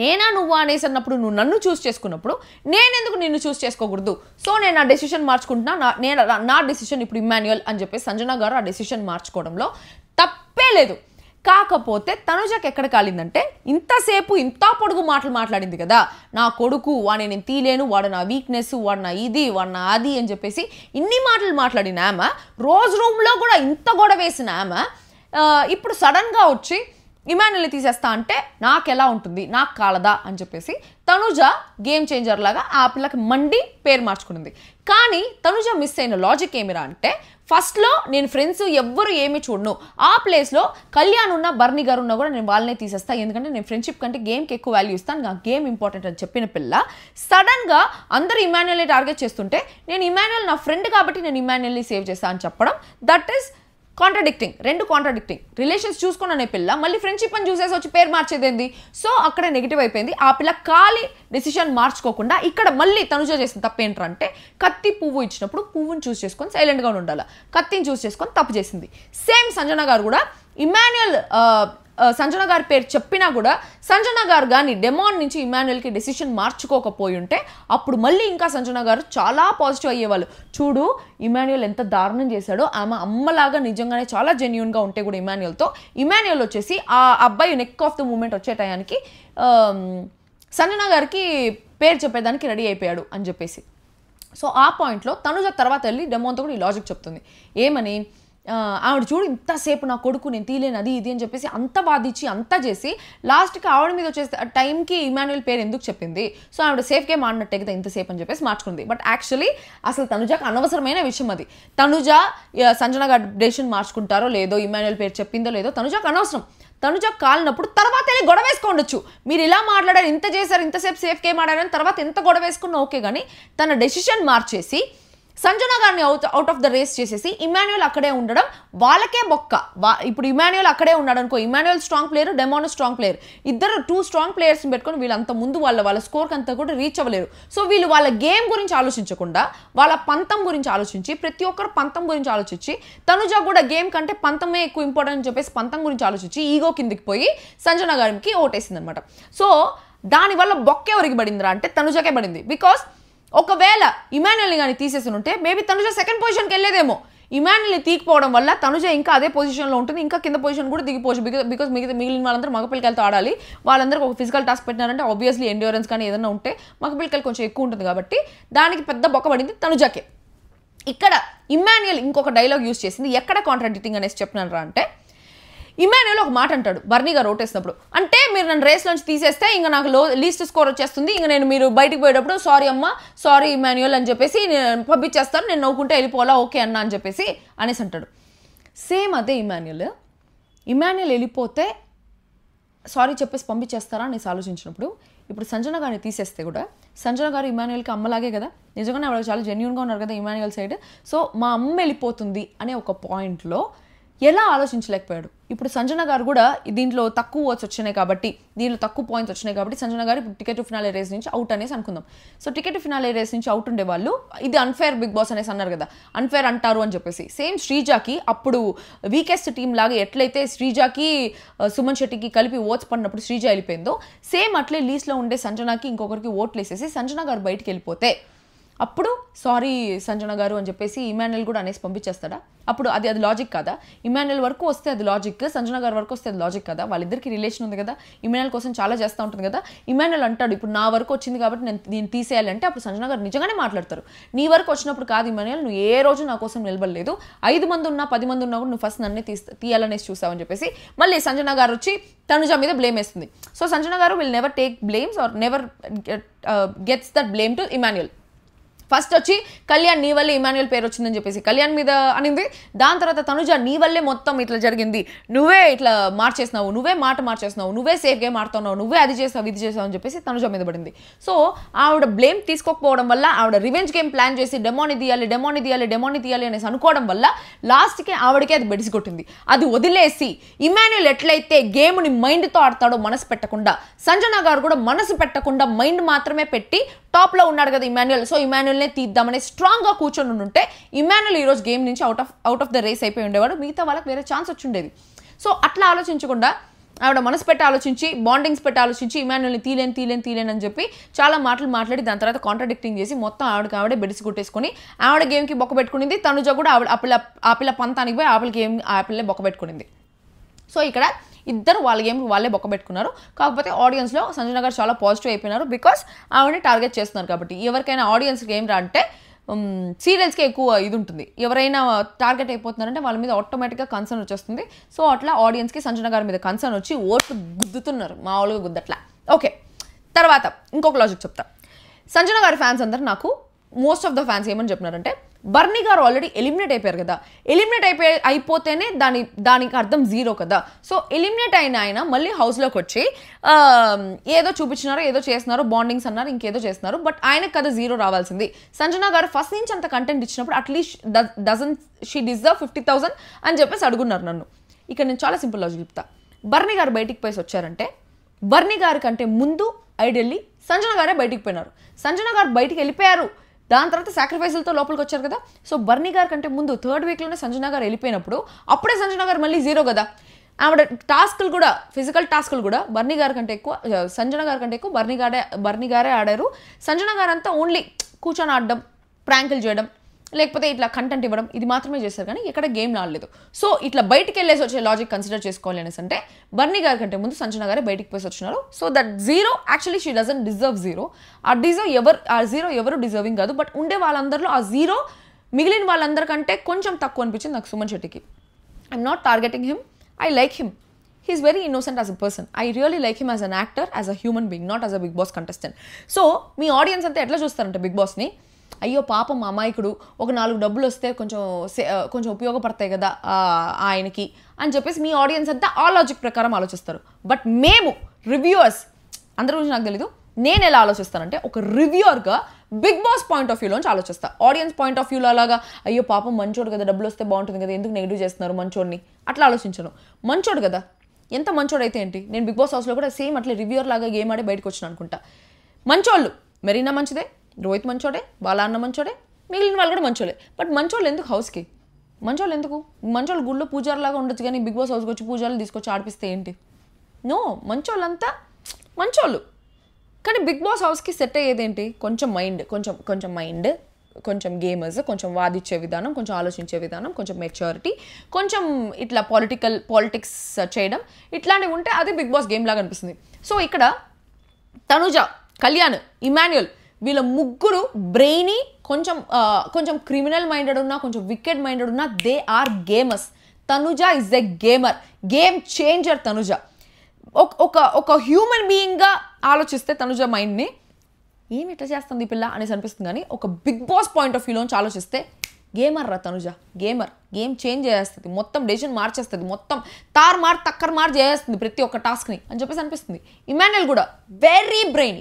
నేనా నువ్వా అనేసి అన్నప్పుడు నువ్వు నన్ను చూస్ చేసుకున్నప్పుడు నేనెందుకు నిన్ను చూస్ చేసుకోకూడదు, సో నేను నా డెసిషన్ మార్చుకుంటున్నా, నా డెసిషన్ ఇప్పుడు ఇమాన్యుయల్ అని చెప్పి సంజన గారు ఆ డెసిషన్ మార్చుకోవడంలో తప్పే లేదు. కాకపోతే తనుజకి ఎక్కడ కాలిందంటే ఇంతసేపు ఇంత పొడుగు మాటలు మాట్లాడింది కదా, నా కొడుకు వాడిని నేను తీలేను, వాడు నా వీక్నెస్, వాడు నా ఇది, వాడు నా అది అని చెప్పేసి ఇన్ని మాటలు మాట్లాడిన ఆమె, రోజు రూమ్లో కూడా ఇంత గొడవ వేసిన ఆమె ఇప్పుడు సడన్గా వచ్చి ఇమాన్యుయల్ని తీసేస్తా అంటే నాకు ఎలా ఉంటుంది, నాకు కాలదా అని చెప్పేసి తనుజ గేమ్ చేంజర్ లాగా ఆ పిల్లకి మండి పేరు మార్చుకునింది. కానీ తనుజ మిస్ అయిన లాజిక్ ఏమిరా అంటే, ఫస్ట్లో నేను ఫ్రెండ్స్ ఎవ్వరు ఏమి చూడను, ఆ ప్లేస్లో కళ్యాణ్ ఉన్న బర్నీ గారు ఉన్నా కూడా నేను వాళ్ళనే తీసేస్తా, ఎందుకంటే నేను ఫ్రెండ్షిప్ కంటే గేమ్కి ఎక్కువ వాల్యూ ఇస్తాను, నాకు గేమ్ ఇంపార్టెంట్ అని చెప్పిన పిల్ల సడన్గా అందరూ ఇమాన్యుయల్ని టార్గెట్ చేస్తుంటే నేను ఇమాన్యుయల్ నా ఫ్రెండ్ కాబట్టి నేను ఇమాన్యుయల్ని సేవ్ చేస్తా అని చెప్పడం, దట్ ఈస్ రెండు కాంట్రాడిక్టింగ్. రిలేషన్స్ చూసుకున్న పిల్ల మళ్ళీ ఫ్రెండ్షిప్ అని చూసేసి వచ్చి పేరు మార్చేదేంది, సో అక్కడే నెగిటివ్ అయిపోయింది. ఆ పిల్ల ఖాళీ డెసిషన్ మార్చుకోకుండా ఇక్కడ మళ్ళీ తనుజ చేసిన తప్పు ఏంటంటే, కత్తి పువ్వు ఇచ్చినప్పుడు పువ్వుని చూస్ చేసుకొని సైలెంట్గా ఉండాలి, కత్తిని చూస్ చేసుకొని తప్పు చేసింది. సేమ్ సంజన గారు కూడా ఇమాన్యుయల్ సంజన గారి పేరు చెప్పినా కూడా సంజన గారు కానీ డెమాన్ నుంచి ఇమాన్యుయల్కి డెసిషన్ మార్చుకోకపోయి ఉంటే అప్పుడు మళ్ళీ ఇంకా సంజన గారు చాలా పాజిటివ్ అయ్యేవాళ్ళు. చూడు ఇమాన్యుయల్ ఎంత దారుణం చేశాడో, ఆమె అమ్మలాగా నిజంగానే చాలా జెన్యూన్గా ఉంటే కూడా ఇమాన్యుయల్ వచ్చేసి ఆ అబ్బాయి నెక్ ఆఫ్ ద మూమెంట్ వచ్చే టయానికి సంజన గారికి పేరు చెప్పేదానికి రెడీ అయిపోయాడు అని చెప్పేసి. సో ఆ పాయింట్లో తనుజ తర్వాత వెళ్ళి డెమోన్తో కూడా ఈ లాజిక్ చెప్తుంది ఏమని, ఆవిడ చూడు ఇంతసేపు నా కొడుకు నేను తీలేను అది ఇది అని చెప్పేసి అంత బాధించి అంతా చేసి లాస్ట్కి ఆవిడ మీద వచ్చేసి టైంకి ఇమాన్యుయల్ పేరు ఎందుకు చెప్పింది, సో ఆవిడ సేఫ్ గేమ్ ఆడినట్టే కదా ఇంతసేపు అని చెప్పేసి మార్చుకుంది. బట్ యాక్చువల్లీ అసలు తనుజకు అనవసరమైన విషయం అది. తనుజ సంజన గారు డెసిషన్ మార్చుకుంటారో లేదో, ఇమాన్యుయల్ పేరు చెప్పిందో లేదో తనుజకు అనవసరం. తనుజకు కాలినప్పుడు తర్వాత వెళ్ళి గొడవ వేసుకోండొచ్చు, మీరు ఇలా మాట్లాడారు, ఇంత చేశారు, ఇంతసేపు సేఫ్ గేమ్ ఆడారని తర్వాత ఎంత గొడవ వేసుకున్నా ఓకే, కానీ తన డెసిషన్ మార్చేసి సంజన గారిని అవుట్ ఆఫ్ ద రేస్ చేసేసి ఇమాన్యుయల్ అక్కడే ఉండడం వాళ్ళకే బొక్క. ఇప్పుడు ఇమాన్యుయల్ అక్కడే ఉన్నాడు అనుకో, Emmanuel strong player, demon strong player, ఇద్దరు 2 స్ట్రాంగ్ ప్లేయర్స్ని పెట్టుకొని వీళ్ళంత ముందు వాళ్ళ స్కోర్కి అంతా కూడా రీచ్ అవ్వలేరు. సో వీళ్ళు వాళ్ళ గేమ్ గురించి ఆలోచించకుండా వాళ్ళ పంతం గురించి ఆలోచించి, ప్రతి ఒక్కరు పంతం గురించి ఆలోచించి, తనుజ కూడా గేమ్ కంటే పంతమే ఎక్కువ ఇంపార్టెంట్ అని చెప్పేసి పంతం గురించి ఆలోచించి ఈగో కిందికి పోయి సంజన గారికి ఓటేసింది అనమాట. సో దానివల్ల బొక్క ఎవరికి పడిందిరా అంటే తనుజకే పడింది. బికాస్ ఒకవేళ ఇమాన్యుయల్ని కానీ తీసేసి ఉంటే మేబీ తనుజ సెకండ్ పొజిషన్కి వెళ్ళేదేమో. ఇమాన్యుయల్ని తీకపోవడం వల్ల తనుజ ఇంకా అదే పొజిషన్లో ఉంటుంది, ఇంకా కింద పొజిషన్ కూడా దిగిపోవచ్చు. బికాస్ మిగిలిన వాళ్ళందరూ మగపిల్లకాయలతో ఆడాలి, వాళ్ళందరికీ ఒక ఫిజికల్ టాస్క్ పెట్టినారంటే ఆబ్వియస్లీ ఎండ్యూరెన్స్ కానీ ఏదైనా ఉంటే మగపిల్లకాయలు కొంచెం ఎక్కువ ఉంటుంది కాబట్టి దానికి పెద్ద బొక్క పడింది తనుజకే. ఇక్కడ ఇమాన్యుయల్ ఇంకొక డైలాగ్ యూజ్ చేసింది, ఎక్కడ కాంట్రాడిక్టింగ్ అనేసి చెప్పినారా అంటే, ఇమాన్యుయల్ ఒక మాట అంటాడు బర్నీ గారు ఓటేసినప్పుడు, అంటే మీరు నన్ను రేస్ నుంచి తీసేస్తే ఇంకా నాకు లీస్ట్ స్కోర్ వచ్చేస్తుంది, ఇంకా నేను మీరు బయటికి పోయేటప్పుడు సారీ అమ్మా, సారీ ఇమాన్యుయల్ అని చెప్పేసి పంపించేస్తాను, నేను నవ్వుకుంటే వెళ్ళిపోవాలా ఓకే అన్నా అని చెప్పేసి అనేసి అంటాడు. సేమ్ అదే ఇమాన్యుయల్ వెళ్ళిపోతే సారీ చెప్పేసి పంపించేస్తారా అనేసి ఆలోచించినప్పుడు, ఇప్పుడు సంజన గారిని తీసేస్తే కూడా సంజన గారు ఇమాన్యుయల్కి అమ్మలాగే కదా, నిజంగానే ఆవిడ చాలా జెన్యూన్గా ఉన్నారు కదా ఇమాన్యుయల్ సైడ్. సో మా అమ్మ వెళ్ళిపోతుంది అనే ఒక పాయింట్లో ఎలా ఆలోచించలేకపోయాడు? ఇప్పుడు సంజన గారు కూడా దీంట్లో తక్కువ ఓట్స్ వచ్చినాయి కాబట్టి, దీంట్లో తక్కువ పాయింట్స్ వచ్చినాయి కాబట్టి సంజన గారు ఇప్పుడు టికెట్ టు ఫినాలే రేస్ నుంచి అవుట్ అనేసి అనుకుందాం. So ticket to finale race నుంచి అవుట్ ఉండే వాళ్ళు ఇది అన్ఫేర్ బిగ్ బాస్ అనేసి అన్నారు కదా, అన్ఫేర్ అంటారు అని చెప్పేసి. సేమ్ శ్రీజాకి అప్పుడు వీకెస్ట్ టీమ్ లాగా ఎట్లయితే శ్రీజాకి సుమన్ శెట్టికి కలిపి ఓట్స్ పడినప్పుడు శ్రీజ వెళ్ళిపోయిందో, సేమ్ అట్లే లీస్ట్లో ఉండే సంజనాకి ఇంకొకరికి ఓట్లు వేసేసి సంజన గారు బయటికి వెళ్ళిపోతే అప్పుడు సారీ సంజన గారు అని చెప్పేసి ఇమాన్యుయల్ కూడా అనేసి పంపించేస్తాడా? అప్పుడు అది లాజిక్ కదా? ఇమాన్యుయల్ వరకు వస్తే అది లాజిక్, సంజన గారి వరకు వస్తే అది లాజిక్ కదా? వాళ్ళిద్దరికి రిలేషన్ ఉంది కదా, ఇమాన్యుయల్ కోసం చాలా చేస్తూ ఉంటుంది కదా. ఇమాన్యుయల్ అంటాడు ఇప్పుడు నా వరకు వచ్చింది కాబట్టి నేను దీన్ని తీసేయాలంటే అప్పుడు సంజన గారు నిజంగానే మాట్లాడతారు, నీ వరకు వచ్చినప్పుడు కాదు ఇమాన్యుయల్, నువ్వు ఏ రోజు నా కోసం నిలబడలేదు, 5 మంది ఉన్నా 10 మంది ఉన్నా కూడా నువ్వు ఫస్ట్ నన్నే తీయాలనేసి చూసావని చెప్పేసి మళ్ళీ సంజన గారు వచ్చి తనుజ మీద బ్లేమ్ వేస్తుంది. సో సంజన గారు will never take blames or never gets that blame to Emmanuel. First వచ్చి కళ్యాణ్ నీ వల్లే ఇమాన్యుయల్ పేరు వచ్చిందని చెప్పేసి కళ్యాణ్ మీద అనింది. దాని తర్వాత తనుజ నీ వల్లే మొత్తం ఇట్లా జరిగింది, నువ్వే ఇట్లా మార్చేసినావు, నువ్వే మాట మార్చేసినావు, నువ్వే సేఫ్ గేమ్ ఆడుతున్నావు, నువ్వే అది చేసావు ఇది చేసావు అని చెప్పేసి తనుజ మీద పడింది. సో ఆవిడ బ్లేమ్ తీసుకోకపోవడం వల్ల ఆవిడ రివెంజ్ గేమ్ ప్లాన్ చేసి డెమోని తీయాలి అనేసి అనుకోవడం వల్ల లాస్ట్కి ఆవిడకే అది బెడిసి కొట్టింది. అది వదిలేసి ఇమాన్యుయల్ ఎట్లయితే గేమ్ని మైండ్తో ఆడతాడో మనసు పెట్టకుండా, సంజన గారు కూడా మనసు పెట్టకుండా మైండ్ మాత్రమే పెట్టి టాప్లో ఉన్నాడు కదా ఇమాన్యుయల్, సో ఇమాన్యుయల్నే తీద్దామని స్ట్రాంగ్గా కూర్చొని ఉంటే ఇమాన్యుయల్ ఈరోజు గేమ్ నుంచి అవుట్ ఆఫ్ ద రేస్ అయిపోయి ఉండేవాడు, మిగతా వాళ్ళకి వేరే ఛాన్స్ వచ్చి ఉండేది. సో అట్లా ఆలోచించకుండా ఆవిడ మనసు పెట్టి ఆలోచించి, బాండింగ్స్ పెట్టి ఆలోచించి ఇమాన్యుయల్ని తీలేను అని చెప్పి చాలా మాటలు మాట్లాడి దాని తర్వాత కాంట్రాడిక్టింగ్ చేసి మొత్తం ఆవిడే బెడిసి కొట్టేసుకుని ఆవిడ గేమ్కి బొక్క పెట్టుకునింది. తనుజ కూడా ఆ పిల్ల పంతానికి పోయి ఆ పిల్లే బొక్క పెట్టుకునింది. సో ఇక్కడ ఇద్దరు వాళ్ళ గేమ్ వాళ్ళే బొక్క పెట్టుకున్నారు. కాకపోతే ఆడియన్స్లో సంజన గారు చాలా పాజిటివ్ అయిపోయినారు, బికాస్ ఆవిడని టార్గెట్ చేస్తున్నారు కాబట్టి. ఎవరికైనా ఆడియన్స్కి ఏం రా అంటే సీరియల్స్కి ఎక్కువ ఇది ఉంటుంది, ఎవరైనా టార్గెట్ అయిపోతున్నారంటే వాళ్ళ మీద ఆటోమేటిక్గా కన్సర్న్ వచ్చేస్తుంది. సో అట్లా ఆడియన్స్కి సంజన గారి మీద కన్సర్న్ వచ్చి ఓట్లు గుద్దుతున్నారు, మామూలుగా గుద్దట్లా. ఓకే, తర్వాత ఇంకొక లాజిక్ చెప్తా. సంజన గారి ఫ్యాన్స్ అందరు నాకు మోస్ట్ ఆఫ్ ద ఫ్యాన్స్ ఏమని చెప్పినారంటే, బర్నీ గారు ఆల్రెడీ ఎలిమినేట్ అయిపోయారు కదా, ఎలిమినేట్ అయిపోతేనే దానికి అర్థం 0 కదా. సో ఎలిమినేట్ అయిన ఆయన మళ్ళీ హౌస్లోకి వచ్చి ఏదో చూపించినారో ఏదో చేస్తున్నారు, బాండింగ్స్ అన్నారు, ఇంకేదో చేస్తున్నారు, బట్ ఆయనకు కదా 0 రావాల్సింది. సంజన గారు ఫస్ట్ నుంచి అంత కంటెంట్ ఇచ్చినప్పుడు అట్లీస్ట్ షీ డిజర్వ్ 50,000 అని చెప్పేసి అడుగున్నారు నన్ను. ఇక్కడ నేను చాలా సింపుల్ లాజిక్ చెప్తా. బర్నీ గారు బయటికి పోయి వచ్చారంటే బర్నీ గారి కంటే ముందు ఐడియల్లీ సంజన గారే బయటికి పోయినారు. సంజన గారు బయటికి వెళ్ళిపోయారు, దాని తర్వాత సాక్రిఫైసులతో లోపలికి వచ్చారు కదా. సో బర్నీ గారి కంటే ముందు 3rd వీక్లోనే సంజన గారు వెళ్ళిపోయినప్పుడు అప్పుడే సంజన గారు మళ్ళీ 0 కదా. ఆవిడ టాస్క్లు కూడా, ఫిజికల్ టాస్క్లు కూడా బర్నీ గారి కంటే ఎక్కువ, సంజన గారి కంటే ఎక్కువ బర్నీ గారే ఆడారు. సంజన గారు అంతా ఓన్లీ కూర్చొని ఆడడం, ప్రాంకులు చేయడం, లేకపోతే ఇట్లా కంటెంట్ ఇవ్వడం, ఇది మాత్రమే చేస్తారు కానీ ఎక్కడ గేమ్ ఆడలేదు. సో ఇట్లా బయటికి వెళ్ళేసి వచ్చే లాజిక్ కన్సిడర్ చేసుకోవాలి అనేసి అంటే బర్నీ గారి కంటే ముందు సంజన గారే బయటికి పోసి వచ్చినారు. So that 0 actually she doesn't deserve 0. ఆ 0 ఎవరు డిజర్వింగ్ కాదు, బట్ ఉండే వాళ్ళందరిలో ఆ 0 మిగిలిన వాళ్ళందరికంటే కొంచెం తక్కువ అనిపించింది నాకు సుమన్ శెట్టికి. I'm not targeting him, I like him, he's very innocent as a person. I really like him as an actor, as a human being, not as a Big Boss contestant. So me audience అంతా ఎట్లా చూస్తారంటే big బాస్ని, అయ్యో పాపం అమాయకుడు, ఒక 4 డబ్బులు వస్తే కొంచెం ఉపయోగపడతాయి కదా ఆయనకి అని చెప్పేసి మీ ఆడియన్స్ అంతా ఆ లాజిక్ ప్రకారం ఆలోచిస్తారు. బట్ మేము రివ్యూవర్స్ అందరి గురించి నాకు తెలీదు, నేను ఎలా ఆలోచిస్తానంటే ఒక రివ్యూవర్గా బిగ్ బాస్ పాయింట్ ఆఫ్ వ్యూలోంచి ఆలోచిస్తా. ఆడియన్స్ పాయింట్ ఆఫ్ వ్యూలో అలాగా అయ్యో పాపం మంచోడు కదా, డబ్బులు వస్తే బాగుంటుంది కదా, ఎందుకు నెగిటివ్ చేస్తున్నారు మంచోడిని, అట్లా ఆలోచించను. మంచోడు కదా, ఎంత మంచోడైతే ఏంటి, నేను బిగ్ బాస్ హౌస్లో కూడా సేమ్ అట్లా రివ్యూవర్ లాగా గేమ్ ఆడే బయటకు వచ్చిన అనుకుంటా. మంచోళ్ళు మెరీనా మంచిదే, రోహిత్ మంచోడే, బాలా అన్న మంచోడే, మిగిలిన వాళ్ళు కూడా మంచోళ్ళే. బట్ మంచోళ్ళు ఎందుకు హౌస్కి, మంచోళ్ళు ఎందుకు, మంచోళ్ళు గుళ్ళో పూజారులాగా ఉండొచ్చు కానీ బిగ్ బాస్ హౌస్కి వచ్చి పూజారులు తీసుకొచ్చి ఆడిపిస్తే ఏంటి? నో, మంచోళ్ళంతా మంచోళ్ళు. కానీ బిగ్ బాస్ హౌస్కి సెట్ అయ్యేదేంటి, కొంచెం మైండ్, కొంచెం గేమర్స్, కొంచెం వాదించే విధానం, కొంచెం ఆలోచించే విధానం, కొంచెం మెచ్యూరిటీ, కొంచెం ఇట్లా పాలిటిక్స్ చేయడం, ఇట్లాంటివి ఉంటే అది బిగ్ బాస్ గేమ్ లాగా అనిపిస్తుంది. సో ఇక్కడ తనుజ, కళ్యాణ్, ఇమాన్యుయల్ వీళ్ళ ముగ్గురు బ్రెయినీ, కొంచెం క్రిమినల్ మైండెడ్ ఉన్నా, కొంచెం వికెడ్ మైండెడ్ ఉన్నా, they are gamers. Tanuja is a gamer, game changer Tanuja. ఒక హ్యూమన్ బీయింగ్గా ఆలోచిస్తే తనుజ మైండ్ని ఏమి ఎట్లా చేస్తుంది ఈ పిల్ల అనేసి అనిపిస్తుంది. కానీ ఒక బిగ్ బాస్ పాయింట్ ఆఫ్ వ్యూలోంచి ఆలోచిస్తే గేమర్ రా తనుజ, గేమర్, గేమ్ చేంజ్ చేస్తుంది, మొత్తం డెసిషన్ మార్చేస్తుంది, మొత్తం తక్కర్ చేస్తుంది ప్రతి ఒక్క టాస్క్ని అని చెప్పేసి అనిపిస్తుంది. ఇమాన్యుయల్ కూడా వెరీ బ్రెయిన్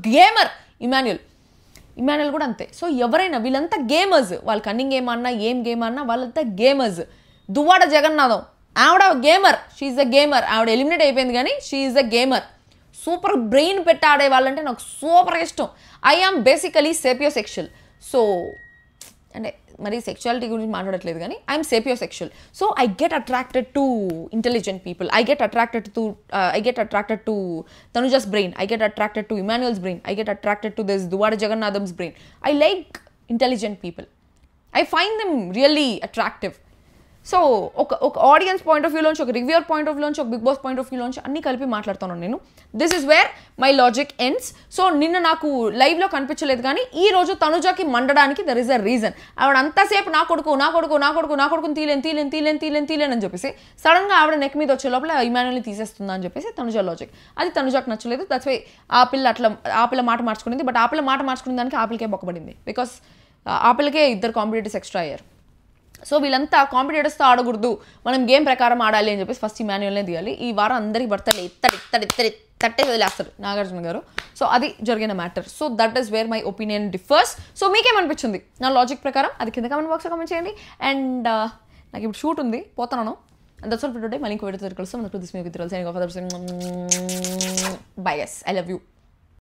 గేమర్, ఇమాన్యుయల్ కూడా అంతే. సో ఎవరైనా వీళ్ళంతా గేమర్స్, వాళ్ళు కన్నింగ్ గేమ్ అన్నా ఏం గేమ్ అన్నా వాళ్ళంతా గేమర్స్. దువ్వాడ జగన్నాథం ఆవిడ గేమర్, షీఈ్ అ గేమర్. ఆవిడ ఎలిమినేట్ అయిపోయింది కానీ she's a gamer. Super brain పెట్టి ఆడే వాళ్ళంటే నాకు సూపర్ ఇష్టం. I am basically sapiosexual. So అంటే మరి సెక్షువాలిటీ గురించి మాట్లాడట్లేదు కానీ I'm sapiosexual. So I get attracted to intelligent people. I get attracted to తనుజాస్ brain. I get attracted to ఇమాన్యుయల్స్ brain. I get attracted to this Duvvada జగన్నాథమ్స్ brain. I like intelligent people. I find them really attractive. So ఒక audience point of వ్యూలోంచి, ఒక reviewer point of వ్యూలోంచి, ఒక big boss point of వ్యూలోంచి అన్ని కలిపి మాట్లాడుతున్నాను నేను. This is where my logic ends. So నిన్న నాకు లైవ్లో కనిపించలేదు కానీ ఈ రోజు తనుజాకి మండడానికి దర్ ఇస్ అ రీజన్. ఆవిడ అంతసేపు నా కొడుకుని తీలేని అని చెప్పేసి సడన్గా ఆవిడ నెక్ మీద వచ్చే లోపల ఇమాన్యుయల్ని తీసేస్తుందా అని చెప్పేసి తనుజా లాజిక్. అది తనుజాకి నచ్చలేదు. దట్స్ వై ఆ పిల్ల మాట మార్చుకునింది. బట్ ఆ పిల్ల మాట మార్చుకునే దానికి ఆ పిల్లకే బొక్కబడింది. బికాస్ ఆ పిల్లకే ఇద్దరు కాంపిటేటర్స్ ఎక్స్ట్రా అయ్యారు. సో వీళ్ళంతా కాంపిటేటర్స్తో ఆడకూడదు, మనం గేమ్ ప్రకారం ఆడాలి అని చెప్పేసి ఫస్ట్ ఇమాన్యుయల్నే తీయాలి. ఈ వారం అందరికి భర్తలు తట్టే వదిలేస్తారు నాగార్జున గారు. సో అది జరిగిన matter. So that is where my opinion differs. So మీకేమనిపించింది నా లాజిక్ ప్రకారం అది కింద కామెంట్ బాక్స్లో కామెంట్ చేయండి. అండ్ నాకు ఇప్పుడు షూట్ ఉంది, పోతున్నాను. And that's all for today. మళ్ళీ ఇంకో వీడియోతో కలుస్తాం. This me with bye guys, I love you.